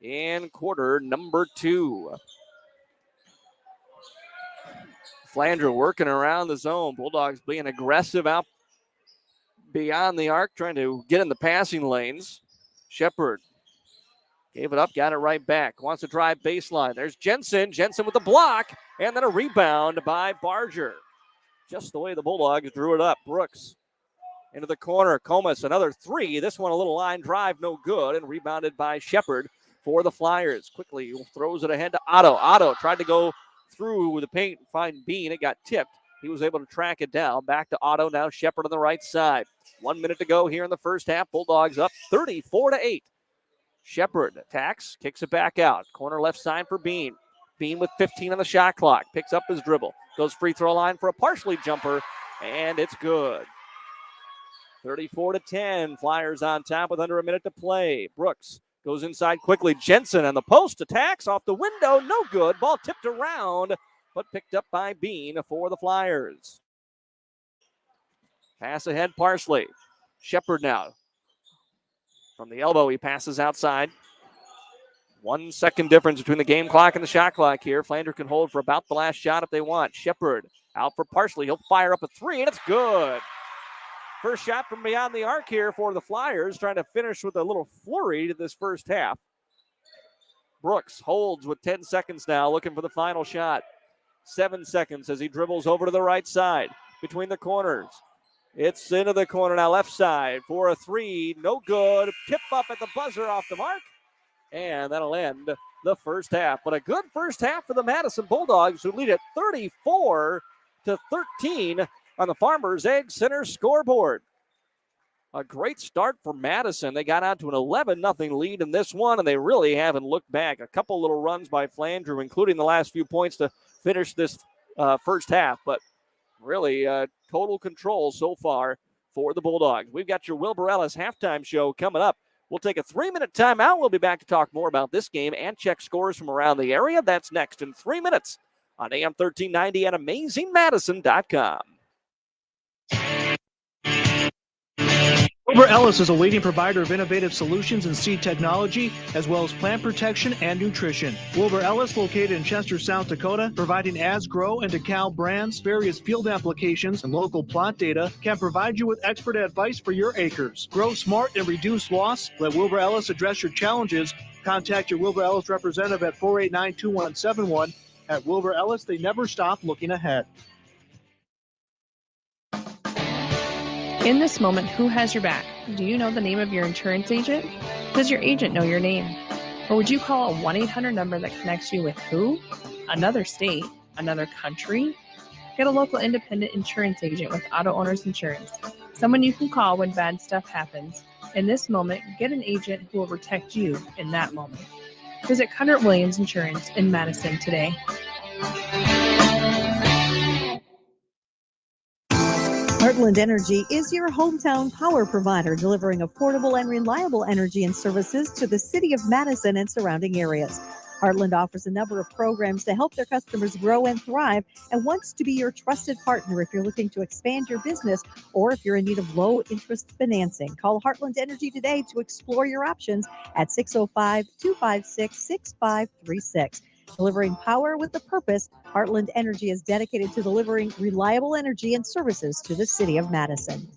B: in quarter number 2. Flandreau working around the zone. Bulldogs being aggressive out beyond the arc, trying to get in the passing lanes. Shepard gave it up, got it right back. Wants to drive baseline. There's Jensen. Jensen with the block, and then a rebound by Barger. Just the way the Bulldogs drew it up. Brooks into the corner. Comas, another three. This one a little line drive, no good, and rebounded by Shepard for the Flyers. Quickly throws it ahead to Otto. Otto tried to go through the paint, find Bean. It got tipped. He was able to track it down. Back to Otto, now Shepard on the right side. 1 minute to go here in the first half. Bulldogs up 34-8. Shepard attacks, kicks it back out. Corner left side for Bean. Bean with 15 on the shot clock. Picks up his dribble. Goes free throw line for a partially jumper, and it's good. 34-10. Flyers on top with under a minute to play. Brooks goes inside quickly. Jensen on the post attacks off the window. No good. Ball tipped around, but picked up by Bean for the Flyers. Pass ahead, Parsley. Shepard now. From the elbow, he passes outside. 1 second difference between the game clock and the shot clock here. Flandreau can hold for about the last shot if they want. Shepard out for Parsley. He'll fire up a three, and it's good. First shot from beyond the arc here for the Flyers, trying to finish with a little flurry to this first half. Brooks holds with 10 seconds now, looking for the final shot. 7 seconds as he dribbles over to the right side between the corners. It's into the corner now, left side for a three. No good. Tip up at the buzzer off the mark. And that'll end the first half. But a good first half for the Madison Bulldogs, who lead at 34-13 on the Farmers Egg Center scoreboard. A great start for Madison. They got out to an 11-0 lead in this one, and they really haven't looked back. A couple little runs by Flandreau, including the last few points to finish this first half. But really, total control so far for the Bulldogs. We've got your Wilbur Ellis halftime show coming up. We'll take a 3-minute timeout. We'll be back to talk more about this game and check scores from around the area. That's next in 3 minutes on AM 1390 and AmazingMadison.com.
M: Wilbur Ellis is a leading provider of innovative solutions in seed technology, as well as plant protection and nutrition. Wilbur Ellis, located in Chester, South Dakota, providing Asgrow and DeKalb brands, various field applications, and local plot data, can provide you with expert advice for your acres. Grow smart and reduce loss. Let Wilbur Ellis address your challenges. Contact your Wilbur Ellis representative at 489-2171. At Wilbur Ellis, they never stop looking ahead.
K: In this moment, who has your back? Do you know the name of your insurance agent? Does your agent know your name? Or would you call a 1-800 number that connects you with who? Another state? Another country? Get a local independent insurance agent with Auto Owners Insurance. Someone you can call when bad stuff happens. In this moment, get an agent who will protect you in that moment. Visit Cutter Williams Insurance in Madison today.
F: Heartland Energy is your hometown power provider, delivering affordable and reliable energy and services to the city of Madison and surrounding areas. Heartland offers a number of programs to help their customers grow and thrive and wants to be your trusted partner if you're looking to expand your business or if you're in need of low-interest financing. Call Heartland Energy today to explore your options at 605-256-6536. Delivering power with a purpose, Heartland Energy is dedicated to delivering reliable energy and services to the city of Madison.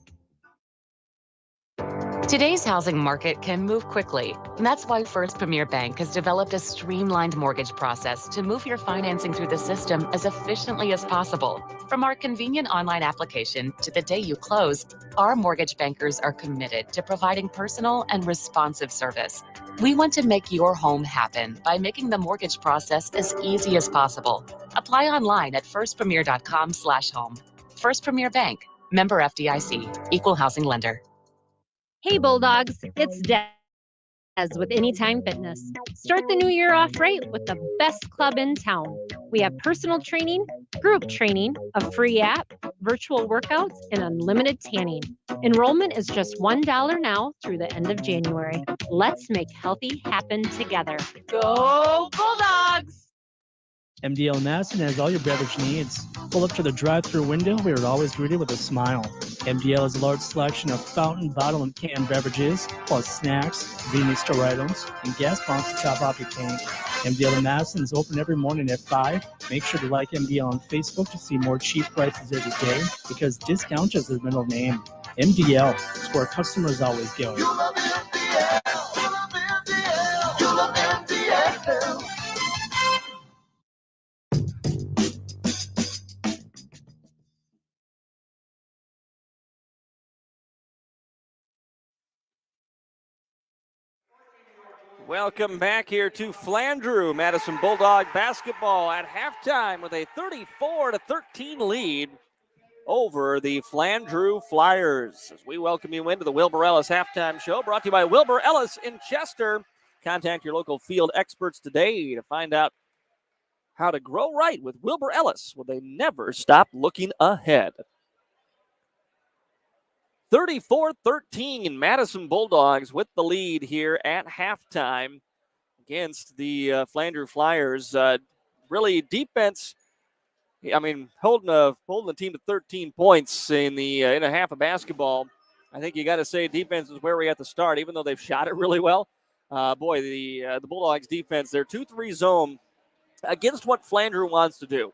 N: Today's housing market can move quickly, and that's why First Premier Bank has developed a streamlined mortgage process to move your financing through the system as efficiently as possible. From our convenient online application to the day you close, our mortgage bankers are committed to providing personal and responsive service. We want to make your home happen by making the mortgage process as easy as possible. Apply online at firstpremier.com/home. First Premier Bank, member FDIC, equal housing lender.
O: Hey Bulldogs, it's Des with Anytime Fitness. Start the new year off right with the best club in town. We have personal training, group training, a free app, virtual workouts, and unlimited tanning. Enrollment is just $1 now through the end of January. Let's make healthy happen together.
P: Go Bulldogs!
Q: MDL Madison has all your beverage needs. Pull up to the drive-thru window. We are always greeted with a smile. MDL has a large selection of fountain, bottle, and canned beverages, plus snacks, convenience store items, and gas pumps to top off your tank. MDL in Madison is open every morning at 5. Make sure to like MDL on Facebook to see more cheap prices every day, because discount is their middle name. MDL is where customers always go.
P: You love MDL. You love MDL. You love MDL.
B: Welcome back here to Flandreau. Madison Bulldog basketball at halftime with a 34-13 lead over the Flandreau Flyers. As we welcome you into the Wilbur Ellis halftime show, brought to you by Wilbur Ellis in Chester. Contact your local field experts today to find out how to grow right with Wilbur Ellis, where they never stop looking ahead. 34-13, Madison Bulldogs with the lead here at halftime against the Flandreau Flyers. Really defense, I mean, holding the team to 13 points in a half of basketball. I think you got to say defense is where we have to start, even though they've shot it really well. The Bulldogs defense, their 2-3 zone against what Flandreau wants to do.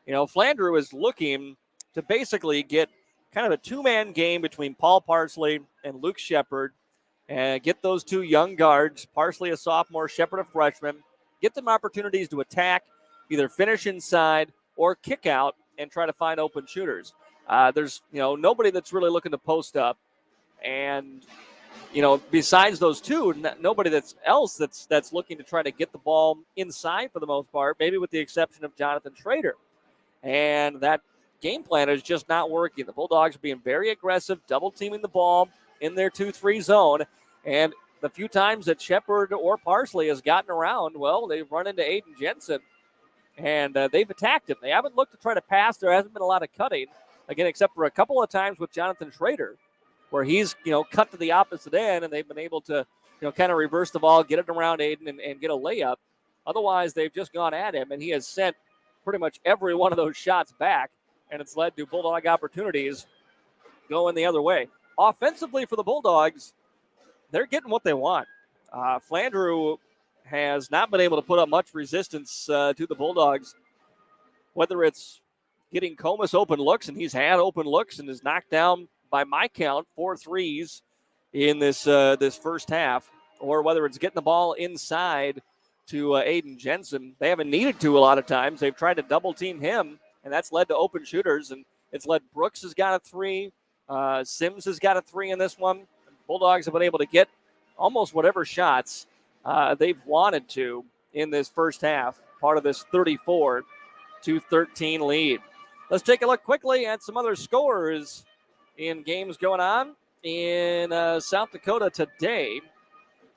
B: You know, Flandreau is looking to basically get kind of a two-man game between Paul Parsley and Luke Shepard, and get those two young guards, Parsley a sophomore, Shepard a freshman, get them opportunities to attack, either finish inside or kick out and try to find open shooters. There's nobody that's really looking to post up, and besides those two, nobody that's looking to try to get the ball inside for the most part, maybe with the exception of Jonathan Schrader. And that game plan is just not working. The Bulldogs are being very aggressive, double teaming the ball in their 2-3 zone. And the few times that Shepard or Parsley has gotten around, well, they've run into Aiden Jensen, and they've attacked him. They haven't looked to try to pass. There hasn't been a lot of cutting, again, except for a couple of times with Jonathan Schrader, where he's, cut to the opposite end, and they've been able to, kind of reverse the ball, get it around Aiden, and get a layup. Otherwise, they've just gone at him, and he has sent pretty much every one of those shots back, and it's led to Bulldog opportunities going the other way. Offensively for the Bulldogs, they're getting what they want. Flandreau has not been able to put up much resistance to the Bulldogs, whether it's getting Comas open looks, and he's had open looks and is knocked down, by my count, 4 threes in this first half, or whether it's getting the ball inside to Aiden Jensen. They haven't needed to a lot of times. They've tried to double team him, and that's led to open shooters, and it's led Brooks has got a 3. Sims has got a 3 in this one. Bulldogs have been able to get almost whatever shots they've wanted to in this first half, part of this 34-13 lead. Let's take a look quickly at some other scores in games going on in South Dakota today,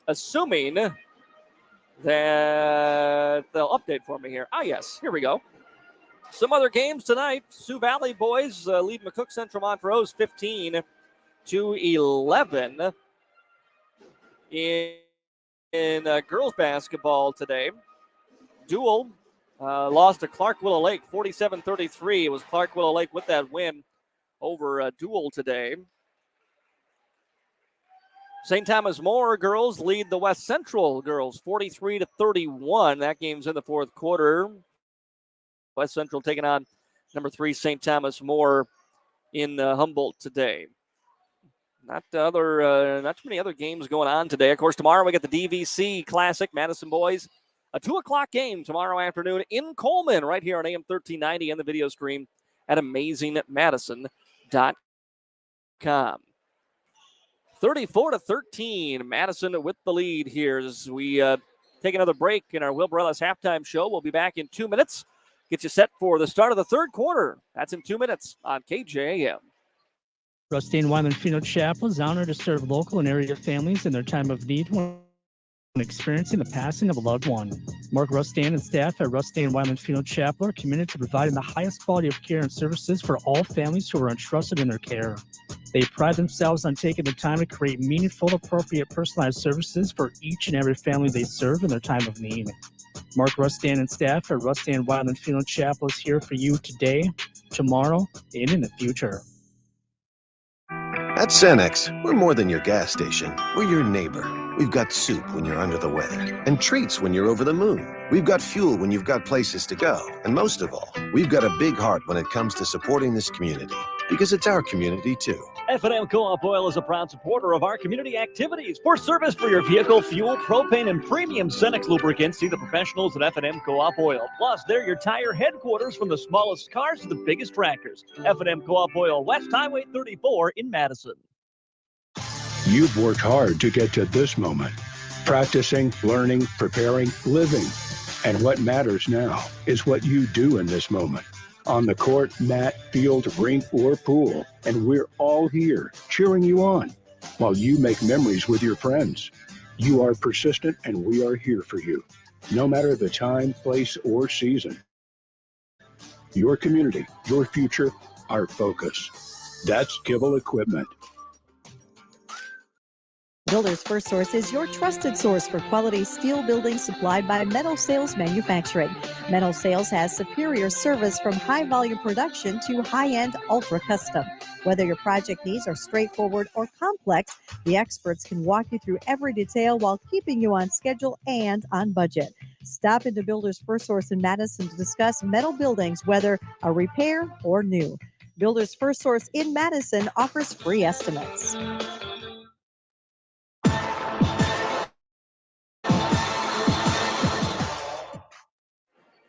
B: assuming that they'll update for me here. Yes, here we go. Some other games tonight. Sioux Valley boys lead McCook Central Montrose 15-11 in girls basketball today. Dual lost to Clark Willow Lake 47-33. It was Clark Willow Lake with that win over Dual today. St. Thomas More girls lead the West Central girls 43-31. That game's in the fourth quarter. West Central taking on number 3 St. Thomas More in Humboldt today. not too many other games going on today. Of course, tomorrow we get the DVC Classic, Madison Boys. A 2 o'clock game tomorrow afternoon in Coleman, right here on AM 1390 and the video stream at amazingmadison.com. 34-13, Madison with the lead here as we take another break in our Wilbur Ellis halftime show. We'll be back in 2 minutes. Get you set for the start of the third quarter. That's in 2 minutes on KJAM.
Q: Rusty Wyland Funeral Chapel is honored to serve local and area families in their time of need when experiencing the passing of a loved one. Mark Rustan and staff at Rustan Wyland Funeral Chapel are committed to providing the highest quality of care and services for all families who are entrusted in their care. They pride themselves on taking the time to create meaningful, appropriate, personalized services for each and every family they serve in their time of need. Mark Rustan and staff at Rustan Wyland Funeral Chapel is here for you today, tomorrow, and in the future.
L: At Cenex, we're more than your gas station. We're your neighbor. We've got soup when you're under the weather and treats when you're over the moon. We've got fuel when you've got places to go. And most of all, we've got a big heart when it comes to supporting this community because it's our community too.
E: F&M Co-op Oil is a proud supporter of our community activities. For service for your vehicle, fuel, propane, and premium Cenex lubricants, see the professionals at F&M Co-op Oil. Plus, they're your tire headquarters from the smallest cars to the biggest tractors. F&M Co-op Oil, West Highway 34 in Madison.
R: You've worked hard to get to this moment. Practicing, learning, preparing, living. And what matters now is what you do in this moment. On the court, mat, field, rink, or pool. And we're all here cheering you on while you make memories with your friends. You are persistent and we are here for you. No matter the time, place, or season. Your community, your future, our focus. That's Kibble Equipment.
F: Builders First Source is your trusted source for quality steel building supplied by Metal Sales Manufacturing. Metal Sales has superior service from high-volume production to high-end ultra-custom. Whether your project needs are straightforward or complex, the experts can walk you through every detail while keeping you on schedule and on budget. Stop into Builders First Source in Madison to discuss metal buildings, whether a repair or new. Builders First Source in Madison offers free estimates.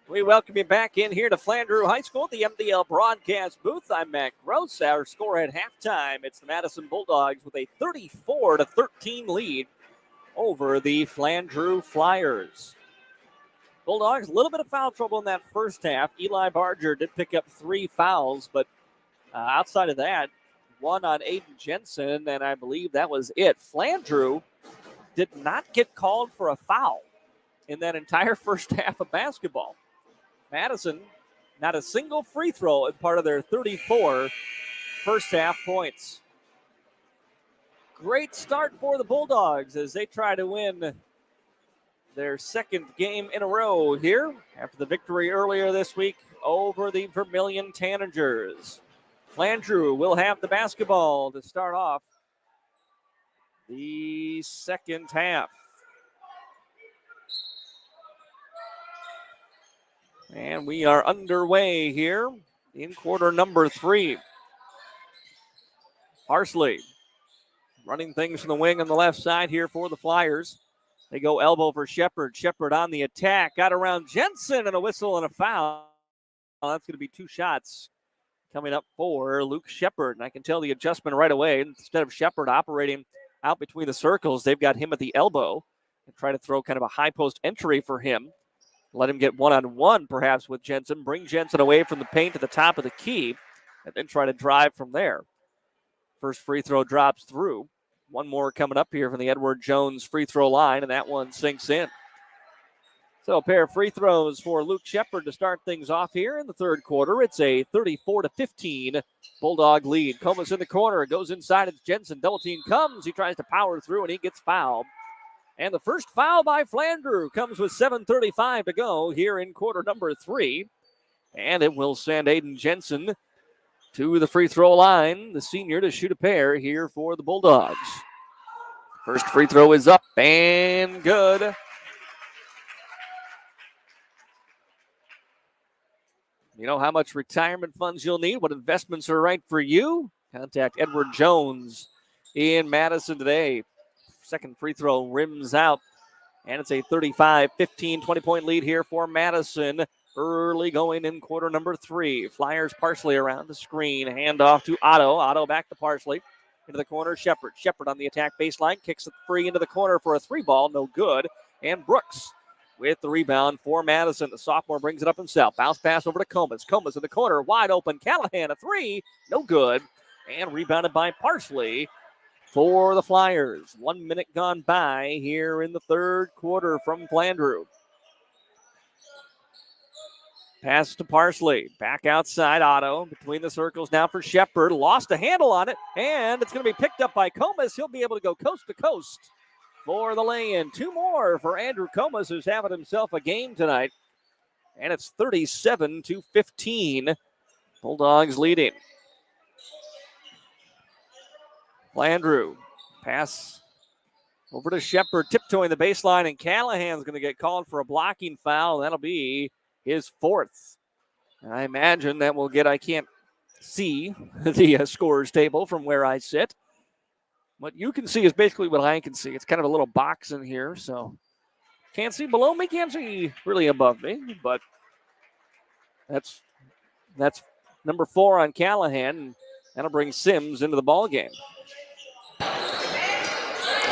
B: We welcome you back in here to Flandreau High School at the MDL broadcast booth. I'm Matt Gross. Our score at halftime, it's the Madison Bulldogs with a 34-13 lead over the Flandreau Flyers. Bulldogs, a little bit of foul trouble in that first half. Eli Barger did pick up 3 fouls, but outside of that, 1 on Aiden Jensen, and I believe that was it. Flandreau did not get called for a foul in that entire first half of basketball. Madison, not a single free throw as part of their 34 first half points. Great start for the Bulldogs as they try to win their second game in a row here after the victory earlier this week over the Vermilion Tanagers. Flandreau will have the basketball to start off the second half. And we are underway here in quarter number 3. Parsley running things from the wing on the left side here for the Flyers. They go elbow for Shepard. Shepard on the attack. Got around Jensen and a whistle and a foul. Well, that's going to be 2 shots coming up for Luke Shepard. And I can tell the adjustment right away. Instead of Shepard operating out between the circles, they've got him at the elbow and try to throw kind of a high post entry for him. Let him get one-on-one perhaps with Jensen. Bring Jensen away from the paint to the top of the key and then try to drive from there. First free throw drops through. One more coming up here from the Edward Jones free throw line, and that one sinks in. So a pair of free throws for Luke Shepard to start things off here in the third quarter. It's a 34-15 Bulldog lead. Comas in the corner. Goes inside. It's Jensen. Double team comes. He tries to power through, and he gets fouled. And the first foul by Flandreau comes with 7:35 to go here in quarter number 3. And it will send Aiden Jensen to the free throw line, the senior, to shoot a pair here for the Bulldogs. First free throw is up and good. You know how much retirement funds you'll need, what investments are right for you? Contact Edward Jones in Madison today. Second free throw rims out. And it's a 35-15, 20-point lead here for Madison. Early going in quarter number 3. Flyers Parsley around the screen. Handoff to Otto. Otto back to Parsley. Into the corner, Shepard. Shepard on the attack baseline. Kicks it free into the corner for a 3-ball. No good. And Brooks with the rebound for Madison. The sophomore brings it up himself. Bounce pass over to Comas. Comas in the corner. Wide open. Callahan, a 3. No good. And rebounded by Parsley for the Flyers. 1 minute gone by here in the third quarter from Flandreau. Pass to Parsley. Back outside, Otto. Between the circles now for Shepard. Lost a handle on it, and it's going to be picked up by Comas. He'll be able to go coast to coast for the lay-in. 2 more for Andrew Comas, who's having himself a game tonight. And it's 37-15. Bulldogs leading. Flandreau. Pass over to Shepard, tiptoeing the baseline, and Callahan's going to get called for a blocking foul. That'll be his 4th. And I imagine that will get, I can't see the scorers table from where I sit. What you can see is basically what I can see. It's kind of a little box in here, so can't see below me, can't see really above me, but that's number 4 on Callahan, and that'll bring Sims into the ball game.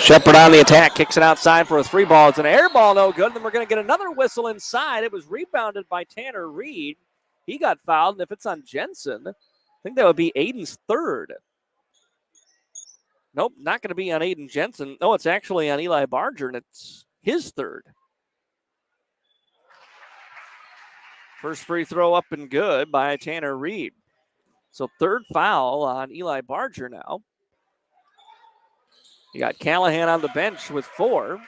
B: Shepard on the attack, kicks it outside for a 3-ball. It's an air ball, no good. Then we're going to get another whistle inside. It was rebounded by Tanner Reed. He got fouled, and if it's on Jensen, I think that would be Aiden's 3rd. Nope, not going to be on Aiden Jensen. No, it's actually on Eli Barger, and it's his 3rd. First free throw up and good by Tanner Reed. So 3rd foul on Eli Barger now. You got Callahan on the bench with 4.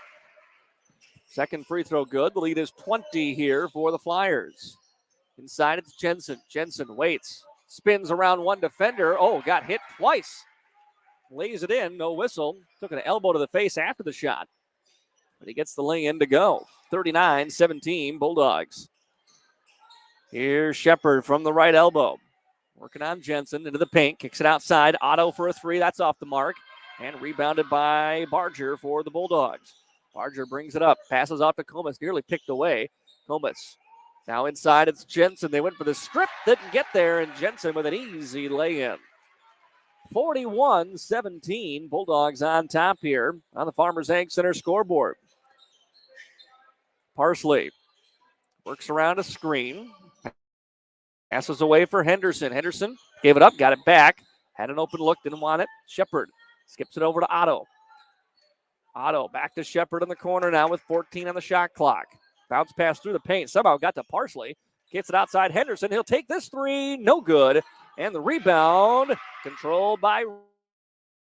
B: Second free throw good. The lead is 20 here for the Flyers. Inside it's Jensen. Jensen waits. Spins around one defender. Oh, got hit twice. Lays it in. No whistle. Took an elbow to the face after the shot. But he gets the lay-in to go. 39-17 Bulldogs. Here's Shepard from the right elbow. Working on Jensen into the paint. Kicks it outside. Otto for a 3. That's off the mark. And rebounded by Barger for the Bulldogs. Barger brings it up. Passes off to Comas. Nearly picked away. Comas. Now inside it's Jensen. They went for the strip. Didn't get there. And Jensen with an easy lay-in. 41-17. Bulldogs on top here on the Farmers Ag Center scoreboard. Parsley works around a screen. Passes away for Henderson. Henderson gave it up. Got it back. Had an open look. Didn't want it. Shepard skips it over to Otto. Otto back to Shepard in the corner now with 14 on the shot clock. Bounce pass through the paint. Somehow got to Parsley. Gets it outside Henderson. He'll take this 3. No good. And the rebound controlled by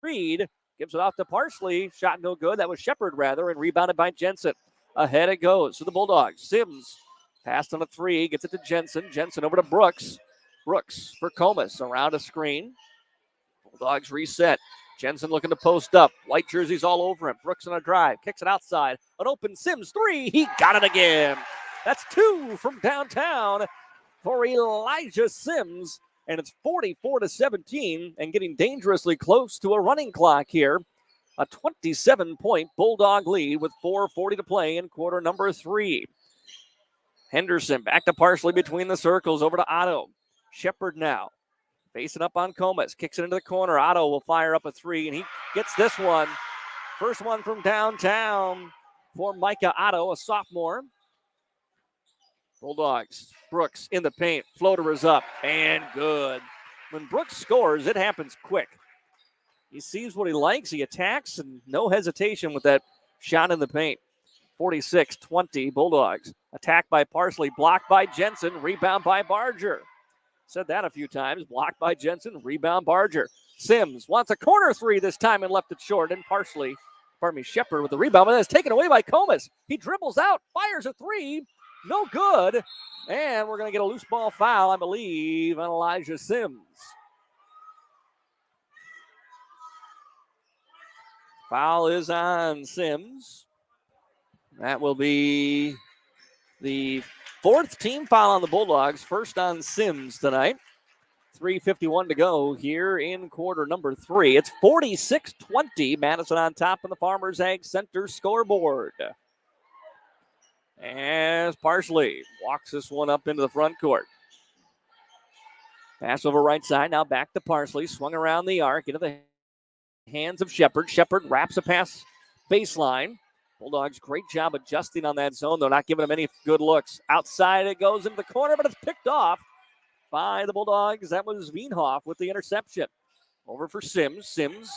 B: Reed. Gives it off to Parsley. Shot no good. That was Shepard rather. And rebounded by Jensen. Ahead it goes to the Bulldogs. Sims passed on a 3. Gets it to Jensen. Jensen over to Brooks. Brooks for Comas. Around a screen. Bulldogs reset. Jensen looking to post up. White jerseys all over him. Brooks on a drive. Kicks it outside. An open Sims 3. He got it again. That's 2 from downtown for Elijah Sims. And it's 44-17 and getting dangerously close to a running clock here. A 27-point Bulldog lead with 4:40 to play in quarter number 3. Henderson back to Parsley between the circles over to Otto. Shepard now. Facing up on Comas. Kicks it into the corner. Otto will fire up a 3, and he gets this one. First one from downtown for Micah Otto, a sophomore. Bulldogs. Brooks in the paint. Floater is up, and good. When Brooks scores, it happens quick. He sees what he likes. He attacks, and no hesitation with that shot in the paint. 46-20 Bulldogs. Attacked by Parsley. Blocked by Jensen. Rebound by Barger. Said that a few times. Blocked by Jensen. Rebound Barger. Sims wants a corner 3 this time and left it short. And Shepard with the rebound, but then it's taken away by Comas. He dribbles out, fires a 3. No good. And we're going to get a loose ball foul, I believe, on Elijah Sims. Foul is on Sims. That will be the 4th team foul on the Bulldogs. First on Sims tonight. 3:51 to go here in quarter number 3. It's 46-20. Madison on top of the Farmers Ag Center scoreboard. As Parsley walks this one up into the front court. Pass over right side. Now back to Parsley. Swung around the arc into the hands of Shepard. Shepard wraps a pass baseline. Bulldogs, great job adjusting on that zone, though, not giving them any good looks. Outside it goes into the corner, but it's picked off by the Bulldogs. That was Wienhoff with the interception. Over for Sims. Sims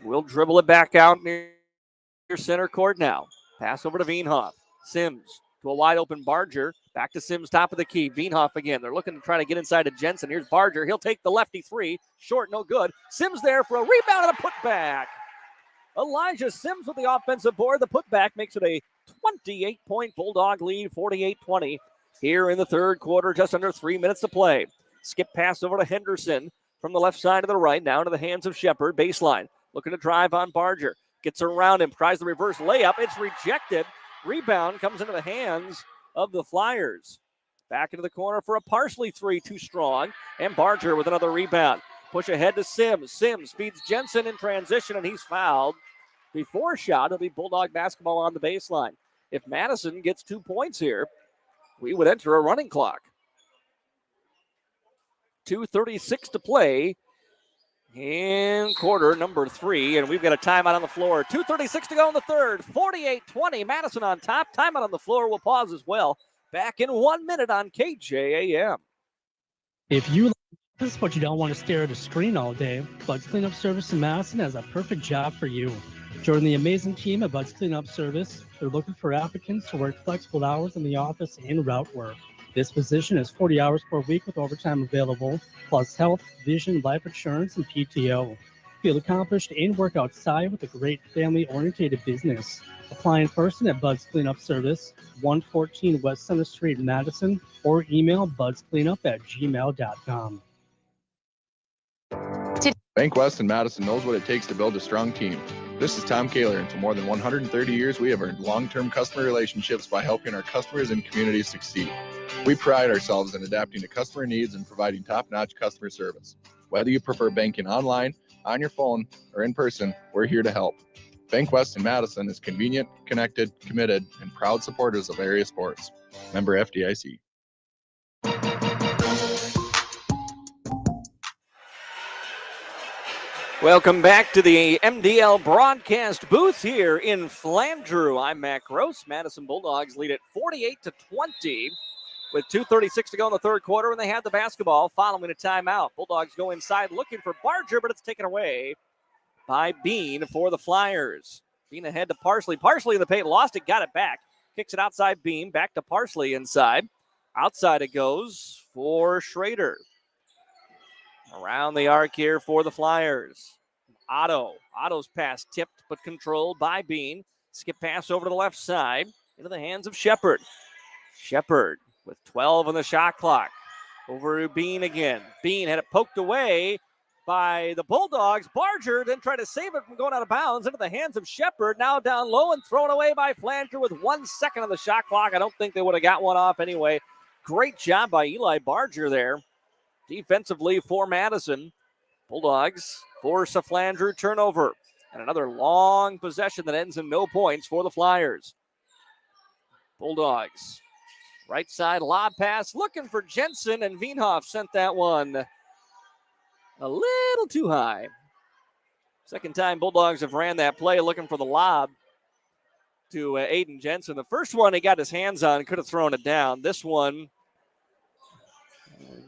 B: will dribble it back out near center court now. Pass over to Wienhoff. Sims to a wide open Barger. Back to Sims, top of the key. Wienhoff again. They're looking to try to get inside to Jensen. Here's Barger. He'll take the lefty three. Short, no good. Sims there for a rebound and a putback. Elijah Sims with the offensive board. The putback makes it a 28-point Bulldog lead, 48-20. Here in the third quarter, just under 3 minutes to play. Skip pass over to Henderson from the left side to the right, down to the hands of Shepard. Baseline, looking to drive on Barger. Gets around him, tries the reverse layup. It's rejected. Rebound comes into the hands of the Flyers. Back into the corner for a Parsley three, too strong. And Barger with another rebound. Push ahead to Sims. Sims feeds Jensen in transition, and he's fouled. Before shot, it'll be Bulldog basketball on the baseline. If Madison gets 2 points here, we would enter a running clock. 2:36 to play in quarter number 3, and we've got a timeout on the floor. 2:36 to go in the third. 48-20. Madison on top. Timeout on the floor. We'll pause as well. Back in 1 minute on KJAM.
Q: If you like this, but you don't want to stare at a screen all day, Bud's Cleanup Service in Madison has a perfect job for you. Join the amazing team at Bud's Cleanup Service. They're looking for applicants to work flexible hours in the office and route work. This position is 40 hours per week with overtime available, plus health, vision, life insurance, and PTO. Feel accomplished and work outside with a great family-oriented business. Apply in person at Bud's Cleanup Service, 114 West Center Street, Madison, or email budscleanup@gmail.com.
D: Bank West in Madison knows what it takes to build a strong team. This is Tom Kaler, and for more than 130 years, we have earned long-term customer relationships by helping our customers and communities succeed. We pride ourselves in adapting to customer needs and providing top-notch customer service. Whether you prefer banking online, on your phone, or in person, we're here to help. Bank West in Madison is convenient, connected, committed, and proud supporters of area sports. Member FDIC.
B: Welcome back to the MDL broadcast booth here in Flandreau. I'm Matt Gross. Madison Bulldogs lead at 48-20 with 2:36 to go in the third quarter, and they had the basketball following a timeout. Bulldogs go inside looking for Barger, but it's taken away by Bean for the Flyers. Bean ahead to Parsley. Parsley in the paint, lost it, got it back. Kicks it outside Bean, back to Parsley inside. Outside it goes for Schrader. Around the arc here for the Flyers. Otto's pass tipped but controlled by Bean. Skip pass over to the left side into the hands of Shepard. Shepard with 12 on the shot clock. Over to Bean again. Bean had it poked away by the Bulldogs. Barger then tried to save it from going out of bounds into the hands of Shepard. Now down low and thrown away by Flandreau with 1 second on the shot clock. I don't think they would have got one off anyway. Great job by Eli Barger there. Defensively for Madison. Bulldogs force a Flandreau turnover. And another long possession that ends in no points for the Flyers. Bulldogs. Right side lob pass. Looking for Jensen, and Wienhoff sent that one a little too high. Second time Bulldogs have ran that play looking for the lob to Aiden Jensen. The first one he got his hands on, could have thrown it down. This one,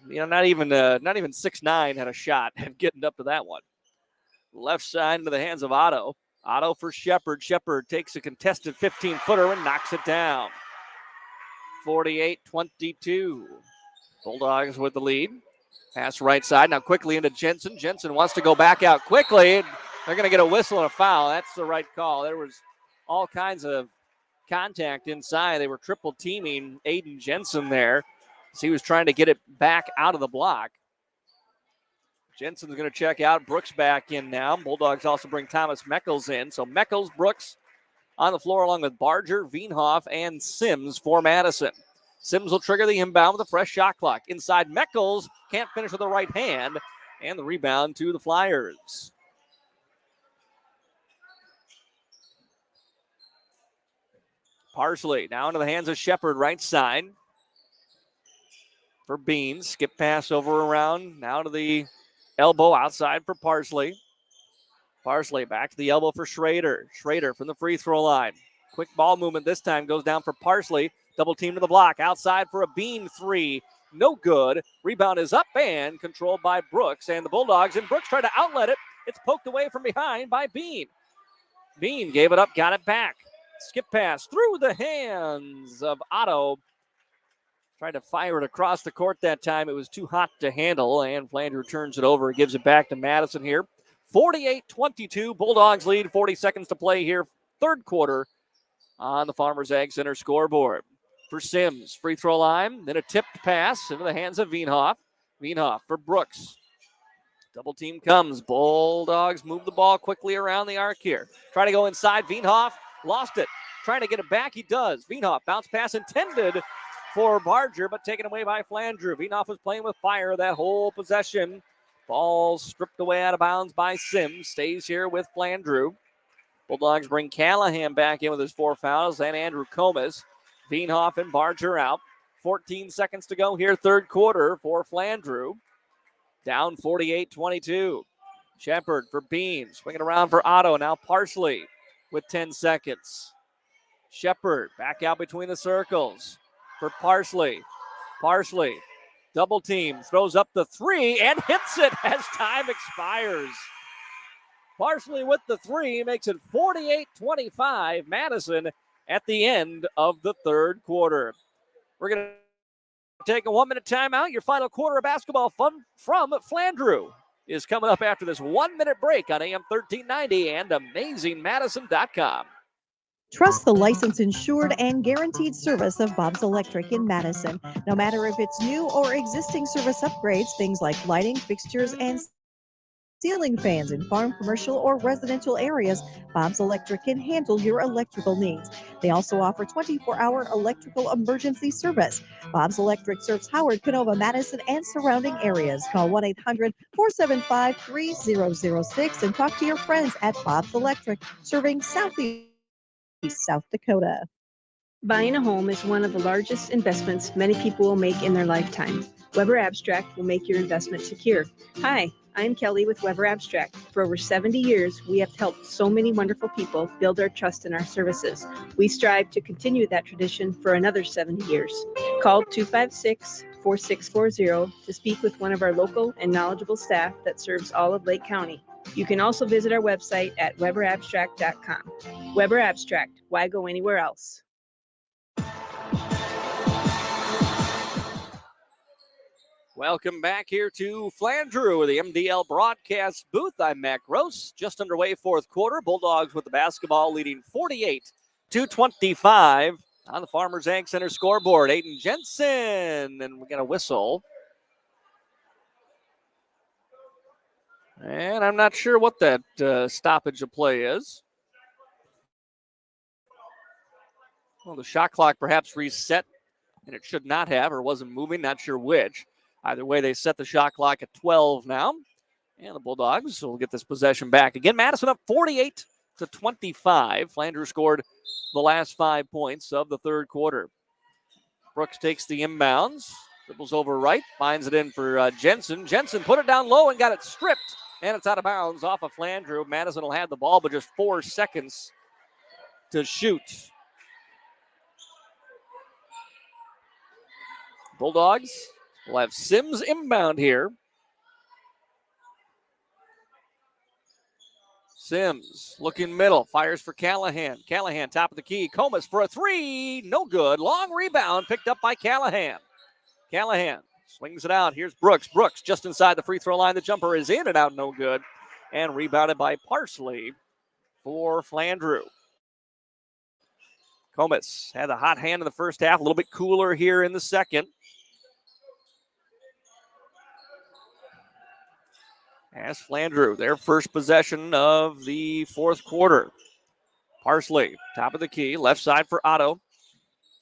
B: not even 6'9" had a shot at getting up to that one. Left side into the hands of Otto. Otto for Shepard. Shepard takes a contested 15-footer and knocks it down. 48-22. Bulldogs with the lead. Pass right side. Now quickly into Jensen. Jensen wants to go back out quickly. They're going to get a whistle and a foul. That's the right call. There was all kinds of contact inside. They were triple teaming Aiden Jensen there. So he was trying to get it back out of the block. Jensen's going to check out. Brooks back in now. Bulldogs also bring Thomas Meckles in. So Meckles, Brooks on the floor along with Barger, Wienhoff, and Sims for Madison. Sims will trigger the inbound with a fresh shot clock. Inside, Meckles can't finish with the right hand, and the rebound to the Flyers. Parsley now into the hands of Shepard, right side. For Beans, skip pass over around, now to the elbow outside for Parsley. Parsley back to the elbow for Schrader. Schrader from the free throw line. Quick ball movement this time, goes down for Parsley. Double team to the block, outside for a Bean three. No good. Rebound is up and controlled by Brooks, and the Bulldogs, and Brooks tried to outlet it. It's poked away from behind by Bean. Bean gave it up, got it back. Skip pass through the hands of Otto. Tried to fire it across the court that time. It was too hot to handle, and Flandreau turns it over and gives it back to Madison here. 48-22, Bulldogs lead, 40 seconds to play here. Third quarter on the Farmers Ag Center scoreboard. For Sims, free throw line, then a tipped pass into the hands of Wienhoff. Wienhoff for Brooks. Double team comes. Bulldogs move the ball quickly around the arc here. Try to go inside. Wienhoff lost it. Trying to get it back. He does. Wienhoff bounce pass intended for Barger, but taken away by Flandreau. Wienhoff was playing with fire that whole possession. Ball stripped away out of bounds by Sims. Stays here with Flandreau. Bulldogs bring Callahan back in with his 4 fouls and Andrew Comas. Wienhoff and Barger out. 14 seconds to go here, third quarter for Flandreau. Down 48-22. Shepard for Bean. Swinging around for Otto. Now Parsley with 10 seconds. Shepard back out between the circles for Parsley. Parsley, double team, throws up the three and hits it as time expires. Parsley with the three makes it 48-25. Madison at the end of the third quarter. We're going to take a 1-minute timeout. Your final quarter of basketball fun from Flandreau is coming up after this 1-minute break on AM 1390 and AmazingMadison.com.
F: Trust the licensed, insured, and guaranteed service of Bob's Electric in Madison. No matter if it's new or existing service upgrades, things like lighting, fixtures, and ceiling fans in farm, commercial, or residential areas, Bob's Electric can handle your electrical needs. They also offer 24-hour electrical emergency service. Bob's Electric serves Howard, Canova, Madison, and surrounding areas. Call 1-800-475-3006 and talk to your friends at Bob's Electric, serving Southeast South Dakota.
G: Buying a home is one of the largest investments many people will make in their lifetime. Weber Abstract will make your investment secure. Hi, I'm Kelly with Weber Abstract. For over 70 years, we have helped so many wonderful people build their trust in our services. We strive to continue that tradition for another 70 years. Call 256-4640 to speak with one of our local and knowledgeable staff that serves all of Lake County. You can also visit our website at weberabstract.com. Weber Abstract, why go anywhere else?
B: Welcome back here to Flandreau, the MDL broadcast booth. I'm Mac Gross. Just underway fourth quarter. Bulldogs with the basketball leading 48-25 on the Farmers Ag Center scoreboard. Aiden Jensen, and we got a whistle. And I'm not sure what that stoppage of play is. Well, the shot clock perhaps reset, and it should not have, or wasn't moving, not sure which. Either way, they set the shot clock at 12 now. And the Bulldogs will get this possession back. Again, Madison up 48-25. Flandreau scored the last 5 points of the third quarter. Brooks takes the inbounds, dribbles over right, finds it in for Jensen. Jensen put it down low and got it stripped. And it's out of bounds off of Flandreau. Madison will have the ball, but just 4 seconds to shoot. Bulldogs will have Sims inbound here. Sims looking middle, fires for Callahan. Callahan, top of the key. Comas for a three, no good. Long rebound picked up by Callahan. Callahan swings it out. Here's Brooks. Brooks just inside the free throw line. The jumper is in and out, no good. And rebounded by Parsley for Flandreau. Comas had a hot hand in the first half, a little bit cooler here in the second. As Flandreau, their first possession of the fourth quarter. Parsley, top of the key, left side for Otto.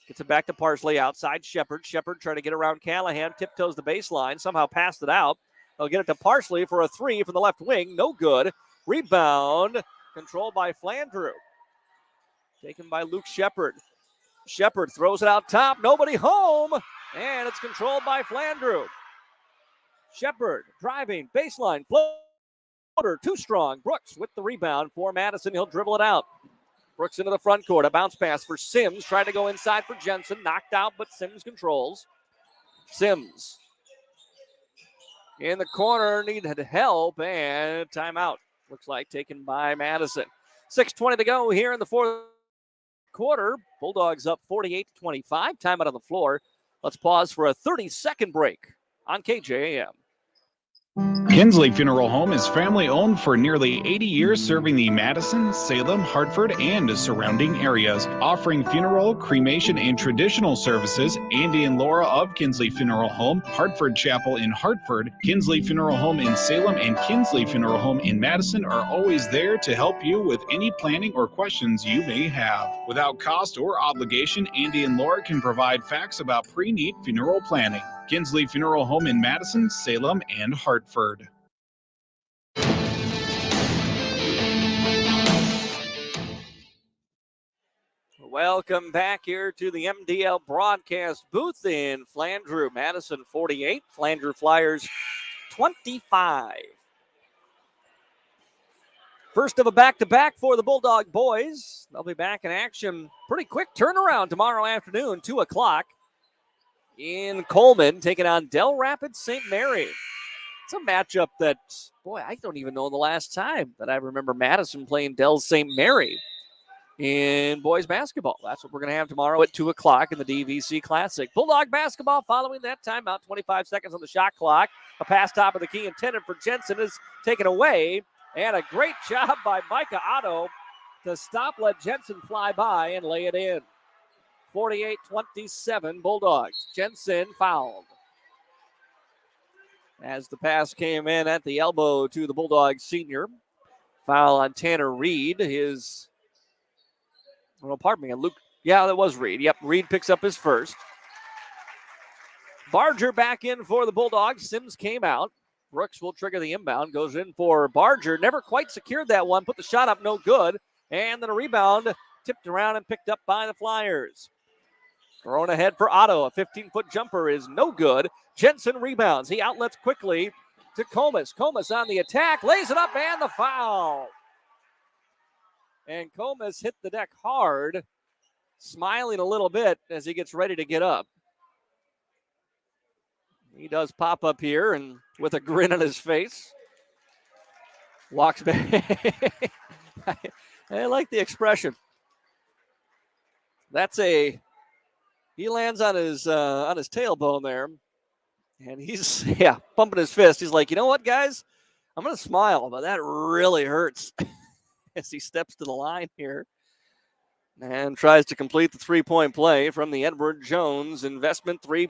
B: Gets it back to Parsley, outside Shepard. Shepard trying to get around Callahan, tiptoes the baseline, somehow passed it out. They'll get it to Parsley for a three from the left wing. No good. Rebound controlled by Flandreau. Taken by Luke Shepard. Shepard throws it out top. Nobody home. And it's controlled by Flandreau. Shepard driving, baseline, floater, too strong. Brooks with the rebound for Madison. He'll dribble it out. Brooks into the front court. A bounce pass for Sims. Trying to go inside for Jensen. Knocked out, but Sims controls. Sims in the corner, needed help, and timeout. Looks like taken by Madison. 6:20 to go here in the fourth quarter. Bulldogs up 48-25. Timeout on the floor. Let's pause for a 30-second break on KJAM.
H: Kinsley Funeral Home is family-owned for nearly 80 years, serving the Madison, Salem, Hartford, and surrounding areas. Offering funeral, cremation, and traditional services, Andy and Laura of Kinsley Funeral Home, Hartford Chapel in Hartford, Kinsley Funeral Home in Salem, and Kinsley Funeral Home in Madison are always there to help you with any planning or questions you may have. Without cost or obligation, Andy and Laura can provide facts about pre-need funeral planning. Kinsley Funeral Home in Madison, Salem, and Hartford.
B: Welcome back here to the MDL broadcast booth in Flandreau. Madison 48, Flandreau Flyers 25. First of a back-to-back for the Bulldog boys. They'll be back in action. Pretty quick turnaround tomorrow afternoon, 2 o'clock. In Coleman, taking on Del Rapids St. Mary. It's a matchup that, boy, I don't even know the last time that I remember Madison playing Del St. Mary in boys basketball. That's what we're going to have tomorrow at 2 o'clock in the DVC Classic. Bulldog basketball following that timeout, 25 seconds on the shot clock. A pass top of the key intended for Jensen is taken away. And a great job by Micah Otto to let Jensen fly by and lay it in. 48-27 Bulldogs. Jensen fouled. As the pass came in at the elbow to the Bulldogs senior. Foul on Tanner Reed. Luke. Yeah, that was Reed. Yep, Reed picks up his first. Barger back in for the Bulldogs. Sims came out. Brooks will trigger the inbound. Goes in for Barger. Never quite secured that one. Put the shot up, no good. And then a rebound tipped around and picked up by the Flyers. Thrown ahead for Otto. A 15-foot jumper is no good. Jensen rebounds. He outlets quickly to Comas. Comas on the attack. Lays it up and the foul. And Comas hit the deck hard, smiling a little bit as he gets ready to get up. He does pop up here and with a grin on his face. Walks back. I like the expression. He lands on his tailbone there, and he's pumping his fist. He's like, you know what, guys? I'm gonna smile, but that really hurts. As he steps to the line here and tries to complete the three-point play from the Edward Jones investment free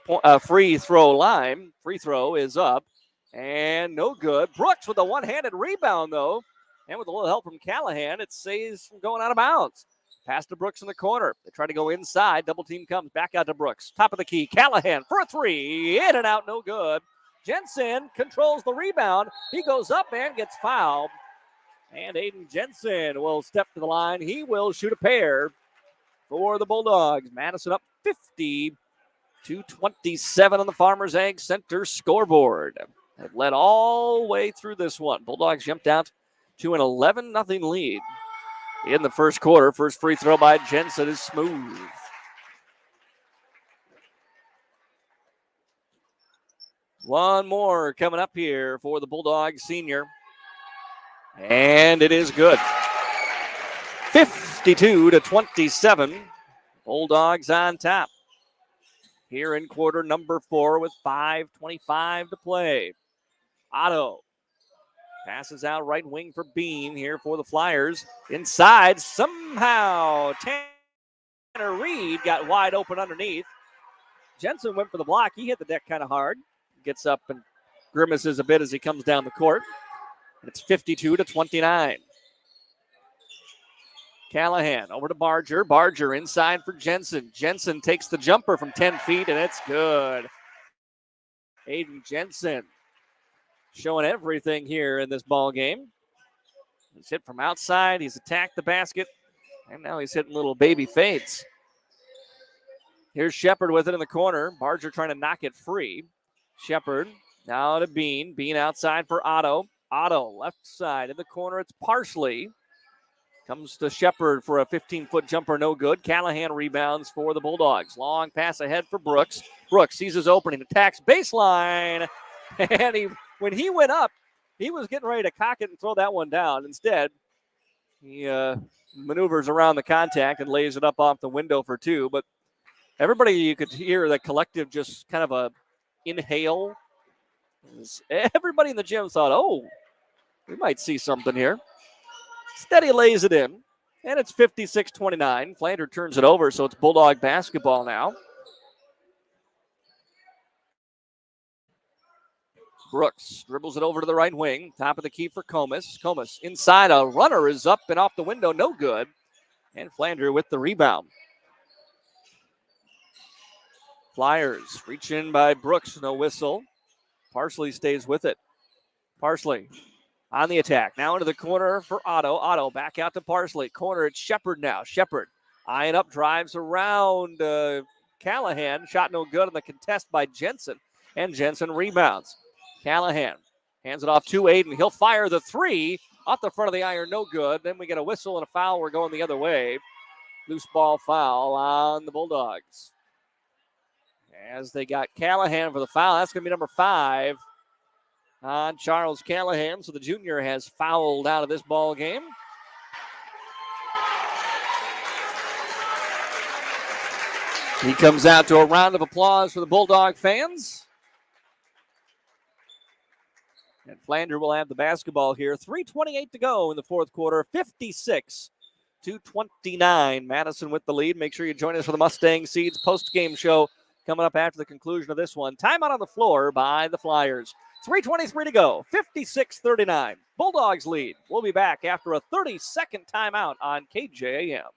B: throw line. Free throw is up and no good. Brooks with a one-handed rebound though, and with a little help from Callahan, it saves from going out of bounds. Pass to Brooks in the corner. They try to go inside. Double team comes back out to Brooks. Top of the key. Callahan for a three. In and out. No good. Jensen controls the rebound. He goes up and gets fouled. And Aiden Jensen will step to the line. He will shoot a pair for the Bulldogs. Madison up 50-27 on the Farmers Ag Center scoreboard. They've led all the way through this one. Bulldogs jumped out to an 11-0 lead. In the first quarter, first free throw by Jensen is smooth. One more coming up here for the Bulldogs senior. And it is good. 52-27. Bulldogs on top. Here in quarter number 4 with 5:25 to play. Otto passes out right wing for Bean here for the Flyers. Inside, somehow Tanner Reed got wide open underneath. Jensen went for the block. He hit the deck kind of hard. Gets up and grimaces a bit as he comes down the court. And it's 52-29. Callahan over to Barger. Barger inside for Jensen. Jensen takes the jumper from 10 feet, and it's good. Aiden Jensen showing everything here in this ball game. He's hit from outside. He's attacked the basket, and now he's hitting little baby fades. Here's Shepard with it in the corner. Barger trying to knock it free. Shepard now to Bean. Bean outside for Otto. Otto left side in the corner. It's Parsley. Comes to Shepard for a 15-foot jumper, no good. Callahan rebounds for the Bulldogs. Long pass ahead for Brooks. Brooks sees his opening, attacks baseline. And when he went up, he was getting ready to cock it and throw that one down. Instead, he maneuvers around the contact and lays it up off the window for two. But everybody, you could hear the collective just kind of a inhale. Everybody in the gym thought, oh, we might see something here. Steady lays it in, and it's 56-29. Flandreau turns it over, so it's Bulldog basketball now. Brooks dribbles it over to the right wing. Top of the key for Comas. Comas inside, a runner is up and off the window, no good. And Flandreau with the rebound. Flyers reach in by Brooks, no whistle. Parsley stays with it. Parsley on the attack. Now into the corner for Otto. Otto back out to Parsley. Corner, it's Shepard now. Shepard eyeing up, drives around Callahan. Shot no good on the contest by Jensen. And Jensen rebounds. Callahan hands it off to Aiden. He'll fire the three. Off the front of the iron, no good. Then we get a whistle and a foul. We're going the other way. Loose ball foul on the Bulldogs. As they got Callahan for the foul. That's going to be number 5 on Charles Callahan. So the junior has fouled out of this ball game. He comes out to a round of applause for the Bulldog fans. And Flandreau will have the basketball here. 3:28 to go in the fourth quarter. 56-29. Madison with the lead. Make sure you join us for the Mustang Seeds post-game show coming up after the conclusion of this one. Timeout on the floor by the Flyers. 3:23 to go. 56-39. Bulldogs lead. We'll be back after a 30-second timeout on KJAM.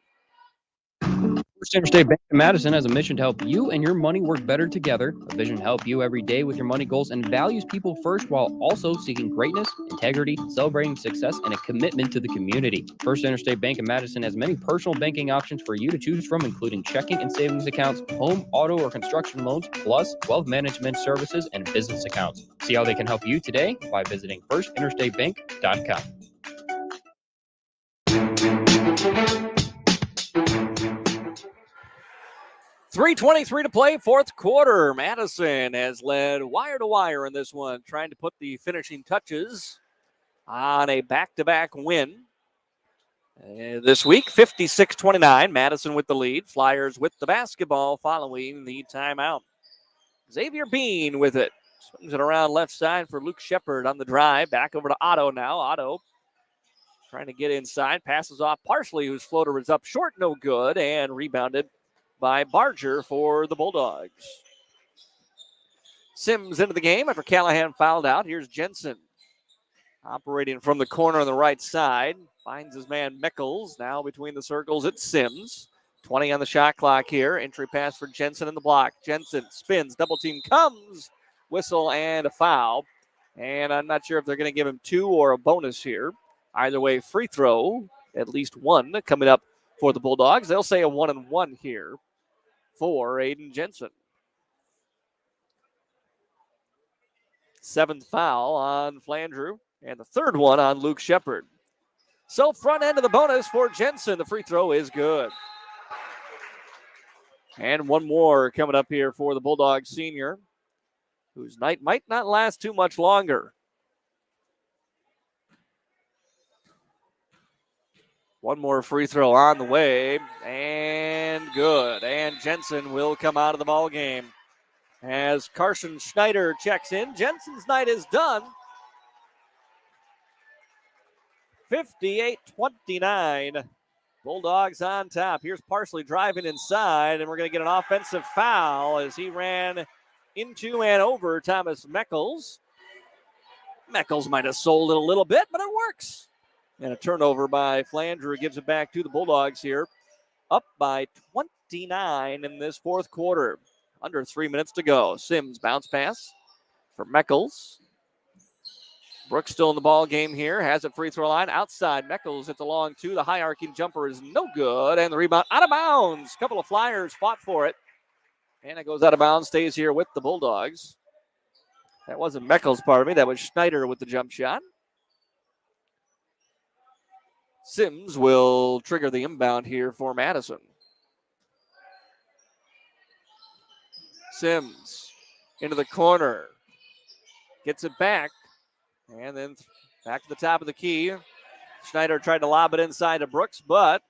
I: First Interstate Bank of Madison has a mission to help you and your money work better together. A vision to help you every day with your money goals and values people first while also seeking greatness, integrity, celebrating success, and a commitment to the community. First Interstate Bank of Madison has many personal banking options for you to choose from, including checking and savings accounts, home, auto, or construction loans, plus wealth management services and business accounts. See how they can help you today by visiting firstinterstatebank.com.
B: 3:23 to play, fourth quarter. Madison has led wire to wire in this one, trying to put the finishing touches on a back-to-back win. This week, 56-29. Madison with the lead. Flyers with the basketball following the timeout. Xavier Bean with it. Swings it around left side for Luke Shepard on the drive. Back over to Otto now. Otto trying to get inside. Passes off Parsley, whose floater is up short, no good, and rebounded by Barger for the Bulldogs. Sims into the game after Callahan fouled out. Here's Jensen operating from the corner on the right side. Finds his man Mickles. Now between the circles, it's Sims. 20 on the shot clock here. Entry pass for Jensen in the block. Jensen spins. Double team comes. Whistle and a foul. And I'm not sure if they're going to give him 2 or a bonus here. Either way, free throw, at least 1 coming up for the Bulldogs. They'll say a 1-and-1 here for Aiden Jensen. 7th foul on Flandreau, and the 3rd one on Luke Shepard. So front end of the bonus for Jensen. The free throw is good. And 1 more coming up here for the Bulldogs senior, whose night might not last too much longer. 1 more free throw on the way, and good. And Jensen will come out of the ball game as Carson Schneider checks in. Jensen's night is done. 58-29. Bulldogs on top. Here's Parsley driving inside, and we're going to get an offensive foul as he ran into and over Thomas Mickles. Mickles might have sold it a little bit, but it works. And a turnover by Flandreau gives it back to the Bulldogs here. Up by 29 in this fourth quarter. Under 3 minutes to go. Sims bounce pass for Meckles. Brooks still in the ball game here. Has a free throw line outside. Meckles hits a long two. The high arcing jumper is no good. And the rebound out of bounds. A couple of Flyers fought for it. And it goes out of bounds. Stays here with the Bulldogs. That wasn't Meckles, pardon me. That was Schneider with the jump shot. Sims will trigger the inbound here for Madison. Sims into the corner. Gets it back. And then back to the top of the key. Schneider tried to lob it inside to Brooks, but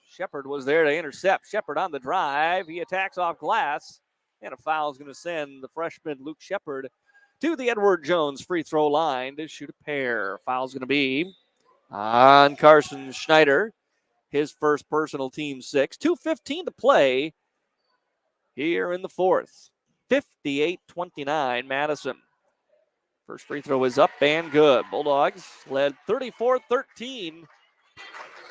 B: Shepard was there to intercept. Shepard on the drive. He attacks off glass. And a foul is going to send the freshman Luke Shepard to the Edward Jones free throw line to shoot a pair. Foul's going to be on Carson Schneider. His first personal, team 6. 2:15 to play here in the fourth. 58-29 Madison. First free throw is up and good. Bulldogs led 34-13.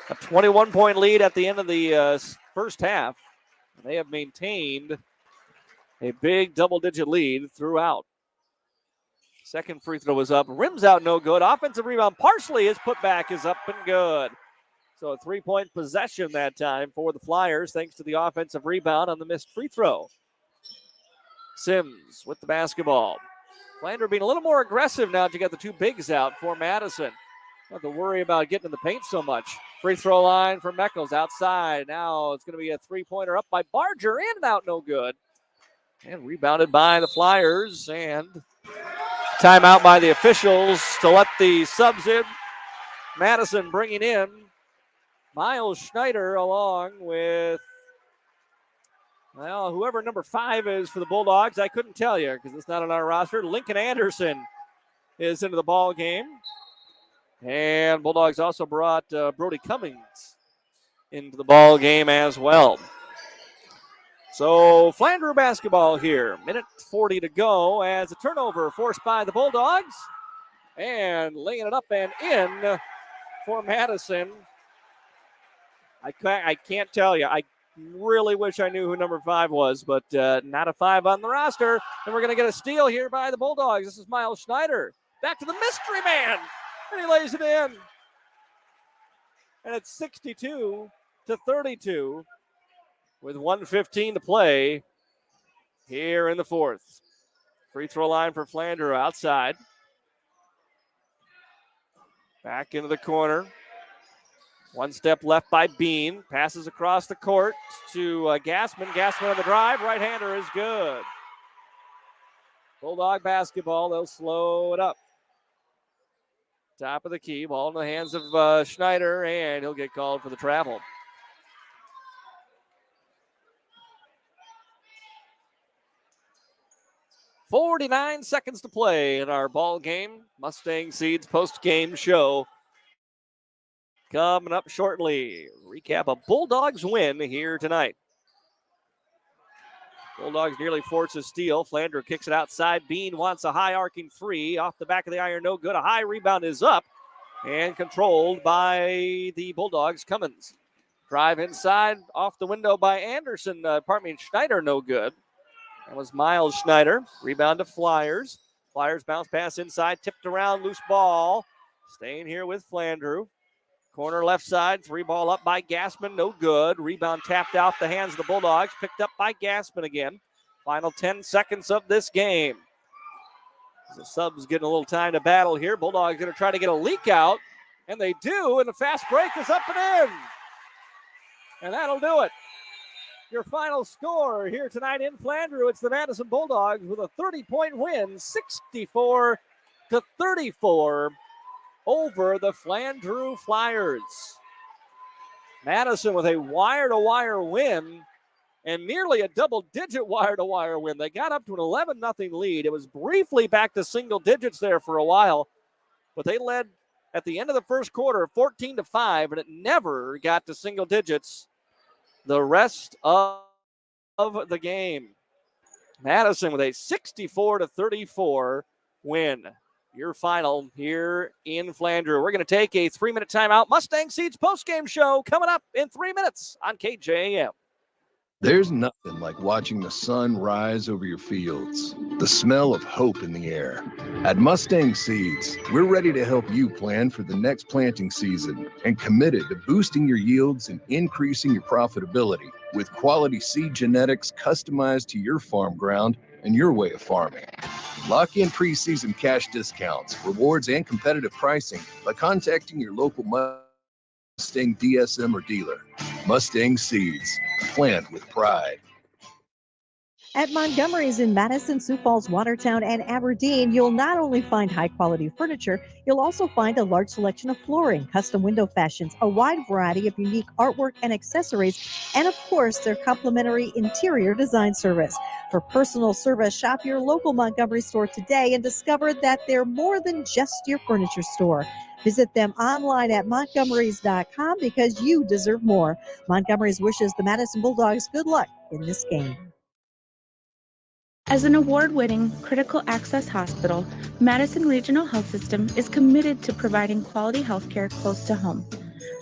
B: A 21-point lead at the end of the first half. They have maintained a big double-digit lead throughout. Second free throw is up. Rims out, no good. Offensive rebound. Partially his putback is up and good. So a 3-point possession that time for the Flyers thanks to the offensive rebound on the missed free throw. Sims with the basketball. Flandreau being a little more aggressive now to get the two bigs out for Madison. Not to worry about getting in the paint so much. Free throw line for Meckles outside. Now it's going to be a three-pointer up by Barger. In and out, no good. And rebounded by the Flyers. And timeout by the officials to let the subs in. Madison bringing in Miles Schneider along with, well, whoever number 5 is for the Bulldogs. I couldn't tell you because it's not on our roster. Lincoln Anderson is into the ball game. And Bulldogs also brought Brody Cummings into the ball game as well. So Flandreau basketball here. Minute 40 to go as a turnover forced by the Bulldogs. And laying it up and in for Madison. I can't tell you. I really wish I knew who number 5 was, but not a 5 on the roster. And we're going to get a steal here by the Bulldogs. This is Miles Schneider. Back to the mystery man. And he lays it in. And it's 62-32 with 1:15 to play here in the fourth. Free throw line for Flandreau outside. Back into the corner. One step left by Bean. Passes across the court to Gassman. Gassman on the drive. Right-hander is good. Bulldog basketball. They'll slow it up. Top of the key. Ball in the hands of Schneider, and he'll get called for the travel. .49 seconds to play in our ball game. Mustang Seeds post-game show coming up shortly. Recap a Bulldogs win here tonight. Bulldogs nearly force a steal. Flandreau kicks it outside. Bean wants a high arcing three. Off the back of the iron, no good. A high rebound is up and controlled by the Bulldogs. Cummins. Drive inside, off the window by Anderson. Schneider, no good. That was Miles Schneider. Rebound to Flyers. Flyers bounce pass inside, tipped around, loose ball. Staying here with Flandreau. Corner left side, 3-ball up by Gassman, no good. Rebound tapped out the hands of the Bulldogs, picked up by Gassman again. Final 10 seconds of this game. The subs getting a little time to battle here. Bulldogs going to try to get a leak out, and they do, and the fast break is up and in. And that'll do it. Your final score here tonight in Flandreau, it's the Madison Bulldogs with a 30-point win, 64-34 over the Flandreau Flyers. Madison with a wire-to-wire win and nearly a double-digit wire-to-wire win. They got up to an 11-0 lead. It was briefly back to single digits there for a while, but they led at the end of the first quarter 14-5, and it never got to single digits the rest of the game. Madison with a 64-34 win. your final here in Flandreau. We're going to take a 3-minute timeout. Mustang Seeds postgame show coming up in 3 minutes on KJAM.
D: There's nothing like watching the sun rise over your fields, the smell of hope in the air. At Mustang Seeds, we're ready to help you plan for the next planting season and committed to boosting your yields and increasing your profitability with quality seed genetics customized to your farm ground and your way of farming. Lock in preseason cash discounts, rewards, and competitive pricing by contacting your local Mustang DSM or dealer. Mustang Seeds, plant with pride.
F: At Montgomery's in Madison, Sioux Falls, Watertown, and Aberdeen, you'll not only find high-quality furniture, you'll also find a large selection of flooring, custom window fashions, a wide variety of unique artwork and accessories, and of course, their complimentary interior design service. For personal service, shop your local Montgomery store today and discover that they're more than just your furniture store. Visit them online at montgomerys.com because you deserve more. Montgomery's wishes the Madison Bulldogs good luck in this game.
J: As an award-winning critical access hospital, Madison Regional Health System is committed to providing quality health care close to home.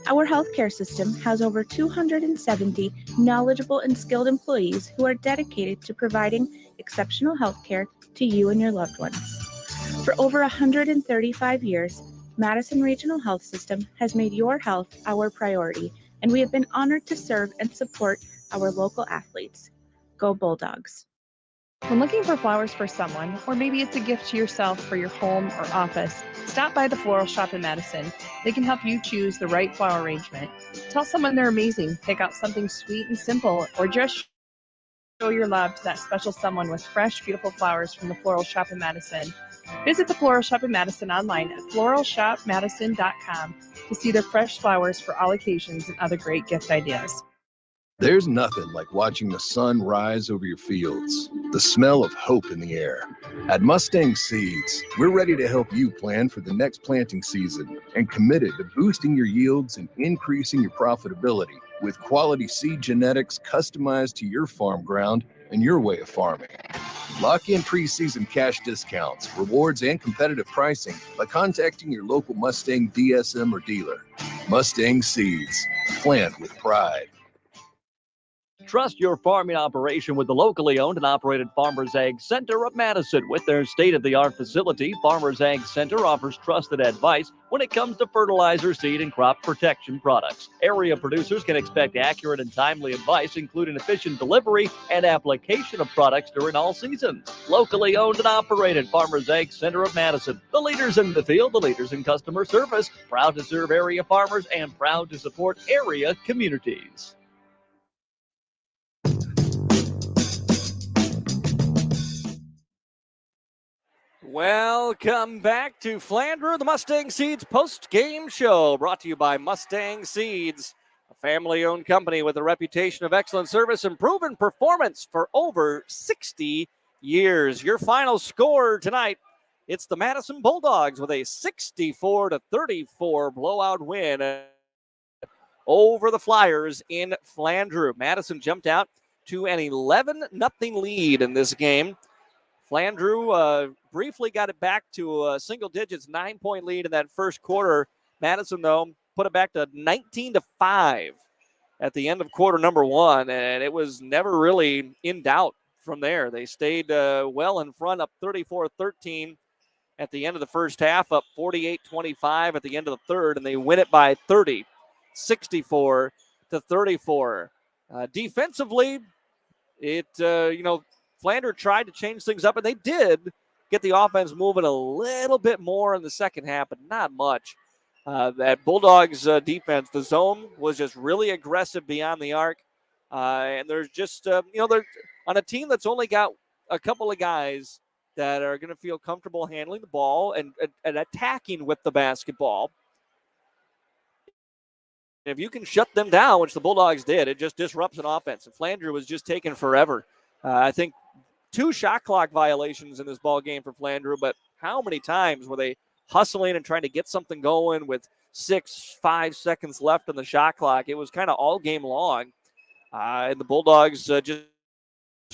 J: Our healthcare system has over 270 knowledgeable and skilled employees who are dedicated to providing exceptional health care to you and your loved ones. For over 135 years, Madison Regional Health System has made your health our priority, and we have been honored to serve and support our local athletes. Go Bulldogs.
K: When looking for flowers for someone, or maybe it's a gift to yourself for your home or office, stop by the floral shop in Madison. They can help you choose the right flower arrangement. Tell someone they're amazing, pick out something sweet and simple, or just show your love to that special someone with fresh, beautiful flowers from the floral shop in Madison. Visit the floral shop in Madison online at floralshopmadison.com to see their fresh flowers for all occasions and other great gift ideas.
D: There's nothing like watching the sun rise over your fields, the smell of hope in the air. At Mustang Seeds, we're ready to help you plan for the next planting season and committed to boosting your yields and increasing your profitability with quality seed genetics customized to your farm ground and your way of farming. Lock in preseason cash discounts, rewards, and competitive pricing by contacting your local Mustang DSM or dealer. Mustang Seeds, plant with pride.
E: Trust your farming operation with the locally owned and operated Farmers Ag Center of Madison. With their state-of-the-art facility, Farmers Ag Center offers trusted advice when it comes to fertilizer, seed, and crop protection products. Area producers can expect accurate and timely advice, including efficient delivery and application of products during all seasons. Locally owned and operated Farmers Ag Center of Madison. The leaders in the field, the leaders in customer service, proud to serve area farmers and proud to support area communities.
B: Welcome back to Flandreau, the Mustang Seeds post-game show, brought to you by Mustang Seeds, a family-owned company with a reputation of excellent service and proven performance for over 60 years. Your final score tonight, it's the Madison Bulldogs with a 64-34 blowout win over the Flyers in Flandreau. Madison jumped out to an 11-0 lead in this game. Flandreau briefly got it back to single digits, 9-point lead in that first quarter. Madison, though, put it back to 19-5 at the end of quarter number one, and it was never really in doubt from there. They stayed well in front, up 34-13 at the end of the first half, up 48-25 at the end of the third, and they win it by 30, 64-34. Defensively, Flandreau tried to change things up, and they did get the offense moving a little bit more in the second half, but not much. That Bulldogs defense, the zone was just really aggressive beyond the arc. And there's just, they're on a team that's only got a couple of guys that are going to feel comfortable handling the ball and attacking with the basketball. If you can shut them down, which the Bulldogs did, it just disrupts an offense. And Flandreau was just taking forever. I think 2 shot clock violations in this ball game for Flandreau, but how many times were they hustling and trying to get something going with 5 seconds left on the shot clock? It was kind of all game long. And the Bulldogs just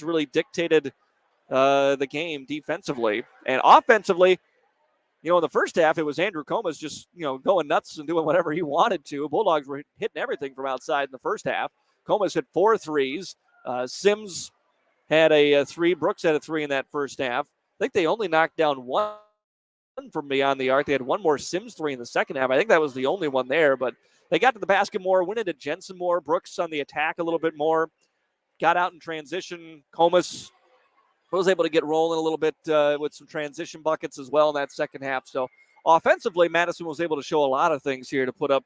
B: really dictated the game defensively. And offensively, In the first half, it was Andrew Comas just, going nuts and doing whatever he wanted to. Bulldogs were hitting everything from outside in the first half. Comas hit 4 threes. Sims had a 3. Brooks had a 3 in that first half. I think they only knocked down 1 from beyond the arc. They had 1 more Sims 3 in the second half. I think that was the only one there, but they got to the basket more, went into Jensen more. Brooks on the attack a little bit more. Got out in transition. Comas was able to get rolling a little bit with some transition buckets as well in that second half. So offensively, Madison was able to show a lot of things here to put up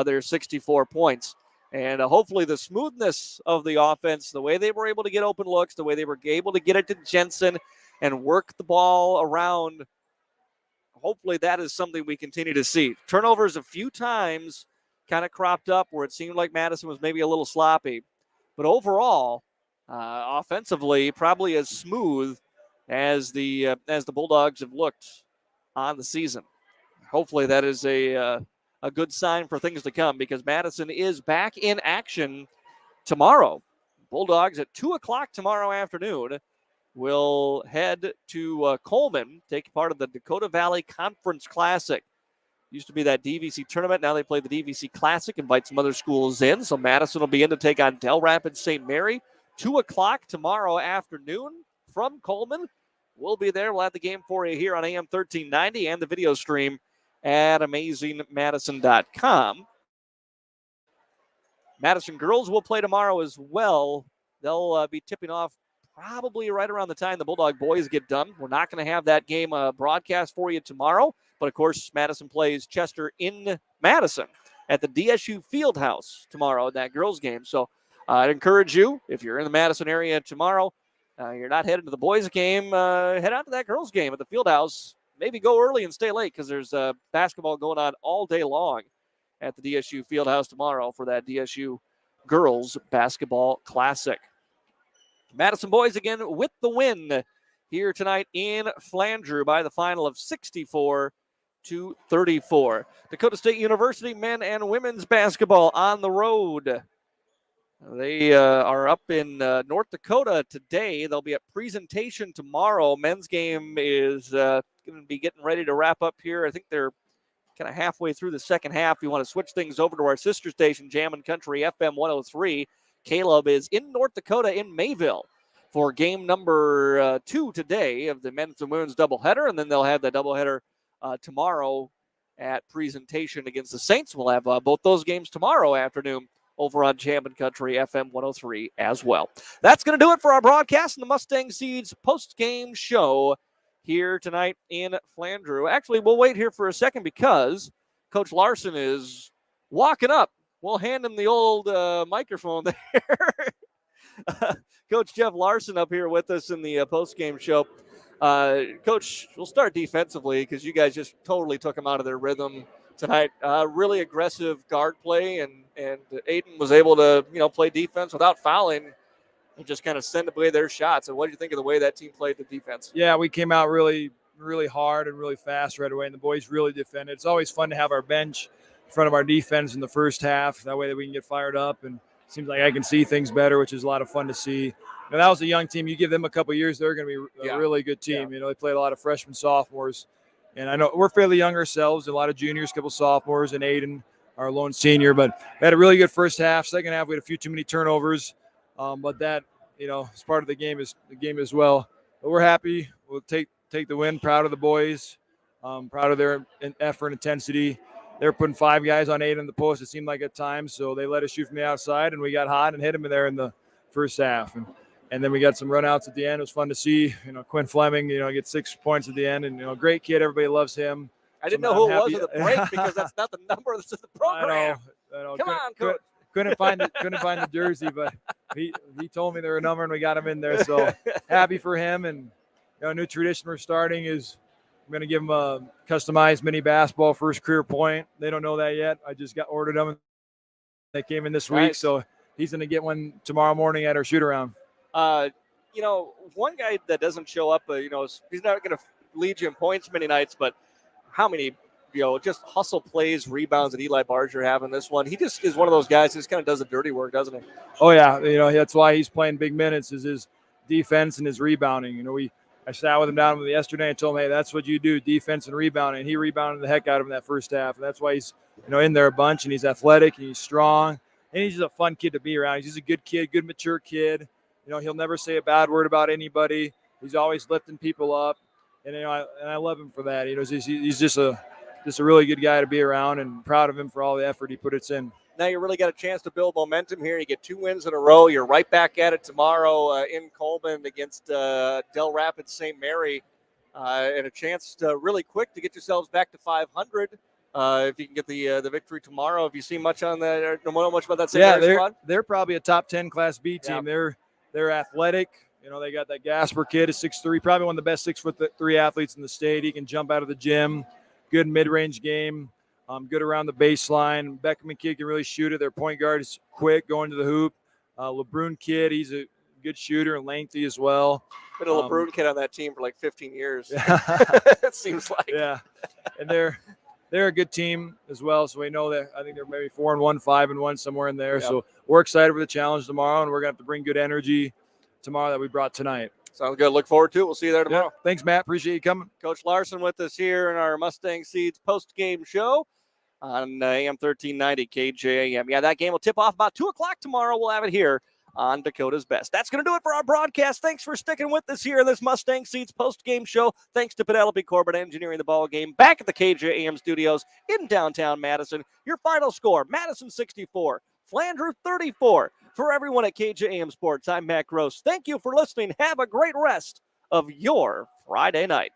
B: their 64 points. And hopefully the smoothness of the offense, the way they were able to get open looks, the way they were able to get it to Jensen and work the ball around, hopefully that is something we continue to see. Turnovers a few times kind of cropped up where it seemed like Madison was maybe a little sloppy. But overall, offensively, probably as smooth as the Bulldogs have looked on the season. Hopefully that is a good sign for things to come, because Madison is back in action tomorrow. Bulldogs at 2 o'clock tomorrow afternoon will head to Coleman, take part of the Dakota Valley Conference Classic. Used to be that DVC tournament. Now they play the DVC Classic, invite some other schools in. So Madison will be in to take on Del Rapids St. Mary. 2 o'clock tomorrow afternoon from Coleman. We'll be there. We'll have the game for you here on AM 1390 and the video stream at amazingmadison.com. Madison girls will play tomorrow as well. They'll be tipping off probably right around the time the Bulldog boys get done. We're not going to have that game broadcast for you tomorrow. But, of course, Madison plays Chester in Madison at the DSU Fieldhouse tomorrow in that girls game. So I'd encourage you, if you're in the Madison area tomorrow, you're not headed to the boys game, head out to that girls game at the Fieldhouse. Maybe go early and stay late, because there's basketball going on all day long at the DSU Fieldhouse tomorrow for that DSU Girls Basketball Classic. Madison boys again with the win here tonight in Flandreau by the final of 64-34. Dakota State University men and women's basketball on the road. They are up in North Dakota today. They'll be at presentation tomorrow. Men's game is going to be getting ready to wrap up here. I think they're kind of halfway through the second half. We want to switch things over to our sister station, Jammin' Country FM 103. Caleb is in North Dakota in Mayville for game number 2 today of the men's and women's doubleheader, and then they'll have the doubleheader tomorrow at presentation against the Saints. We'll have both those games tomorrow afternoon over on Jammin' Country FM 103 as well. That's going to do it for our broadcast in the Mustang Seeds post-game show here tonight in Flandreau. Actually, we'll wait here for a second because Coach Larson is walking up. We'll hand him the old microphone there. Coach Jeff Larson up here with us in the post-game show. Coach, we'll start defensively because you guys just totally took them out of their rhythm tonight. Really aggressive guard play, and Aiden was able to play defense without fouling and just kind of send away their shots. And what did you think of the way that team played the defense?
S: Yeah, we came out really, really hard and really fast right away, and the boys really defended. It's always fun to have our bench in front of our defense in the first half. That way that we can get fired up, and it seems like I can see things better, which is a lot of fun to see. That was a young team. You give them a couple of years, they're going to be a really good team. Yeah. They played a lot of freshmen, sophomores. And I know we're fairly young ourselves, a lot of juniors, a couple of sophomores, and Aiden, our lone senior. But we had a really good first half. Second half, we had a few too many turnovers. But that, is part of the game as well. But we're happy. We'll take the win. Proud of the boys. Proud of their effort and intensity. They were putting 5 guys on 8 in the post, it seemed like at times. So they let us shoot from the outside, and we got hot and hit them there in the first half. And then we got some runouts at the end. It was fun to see. Quinn Fleming, get 6 points at the end. And, great kid. Everybody loves him.
B: I didn't know who it was at the break because that's not the number. This is the program.
S: I know.
B: Come on, Coach.
S: Couldn't find the jersey, but he told me there were a number, and we got him in there. So happy for him. And, a new tradition we're starting is I'm going to give him a customized mini basketball for his career point. They don't know that yet. I just ordered them. They came in this week. So he's going to get one tomorrow morning at our shoot-around.
B: One guy that doesn't show up, he's not going to lead you in points many nights, but how many, just hustle plays, rebounds that Eli Barger have in this one. He just is one of those guys who just kind of does the dirty work, doesn't he?
S: Oh, yeah. That's why he's playing big minutes is his defense and his rebounding. I sat with him down yesterday and told him, hey, that's what you do, defense and rebounding. And he rebounded the heck out of him that first half. And that's why he's, in there a bunch, and he's athletic and he's strong. And he's just a fun kid to be around. He's just a good kid, good, mature kid. He'll never say a bad word about anybody. He's always lifting people up. And, I love him for that. He's just a really good guy to be around, and proud of him for all the effort he puts in.
B: Now you really got a chance to build momentum here. You get 2 wins in a row. You're right back at it tomorrow in Colburn against Del Rapids St. Mary, and a chance to really quick to get yourselves back to 500. If you can get the victory tomorrow. Have you seen much on that? Or don't know much about that St. Mary squad?
S: They're probably a top 10 Class B team.
B: Yeah.
S: They're athletic. They got that Gasper kid, a 6'3", probably one of the best 6'3" athletes in the state. He can jump out of the gym. Good mid-range game. Good around the baseline. Beckman kid can really shoot it. Their point guard is quick, going to the hoop. LeBrun kid, he's a good shooter and lengthy as well.
B: Been a LeBrun kid on that team for like 15 years. It seems like.
S: Yeah, and they're a good team as well. So we know that I think they're maybe 4-1, 5-1, somewhere in there. Yep. So we're excited for the challenge tomorrow, and we're gonna have to bring good energy tomorrow that we brought tonight.
B: Sounds good. Look forward to it. We'll see you there tomorrow.
S: Yeah. Thanks, Matt. Appreciate you coming.
B: Coach Larson with us here in our Mustang Seeds post-game show on AM 1390 KJAM. Yeah, that game will tip off about 2 o'clock tomorrow. We'll have it here on Dakota's Best. That's going to do it for our broadcast. Thanks for sticking with us here in this Mustang Seeds post-game show. Thanks to Penelope Corbett engineering the ball game back at the KJAM studios in downtown Madison. Your final score, Madison 64, Flandreau 34. For everyone at KJAM Sports, I'm Matt Gross. Thank you for listening. Have a great rest of your Friday night.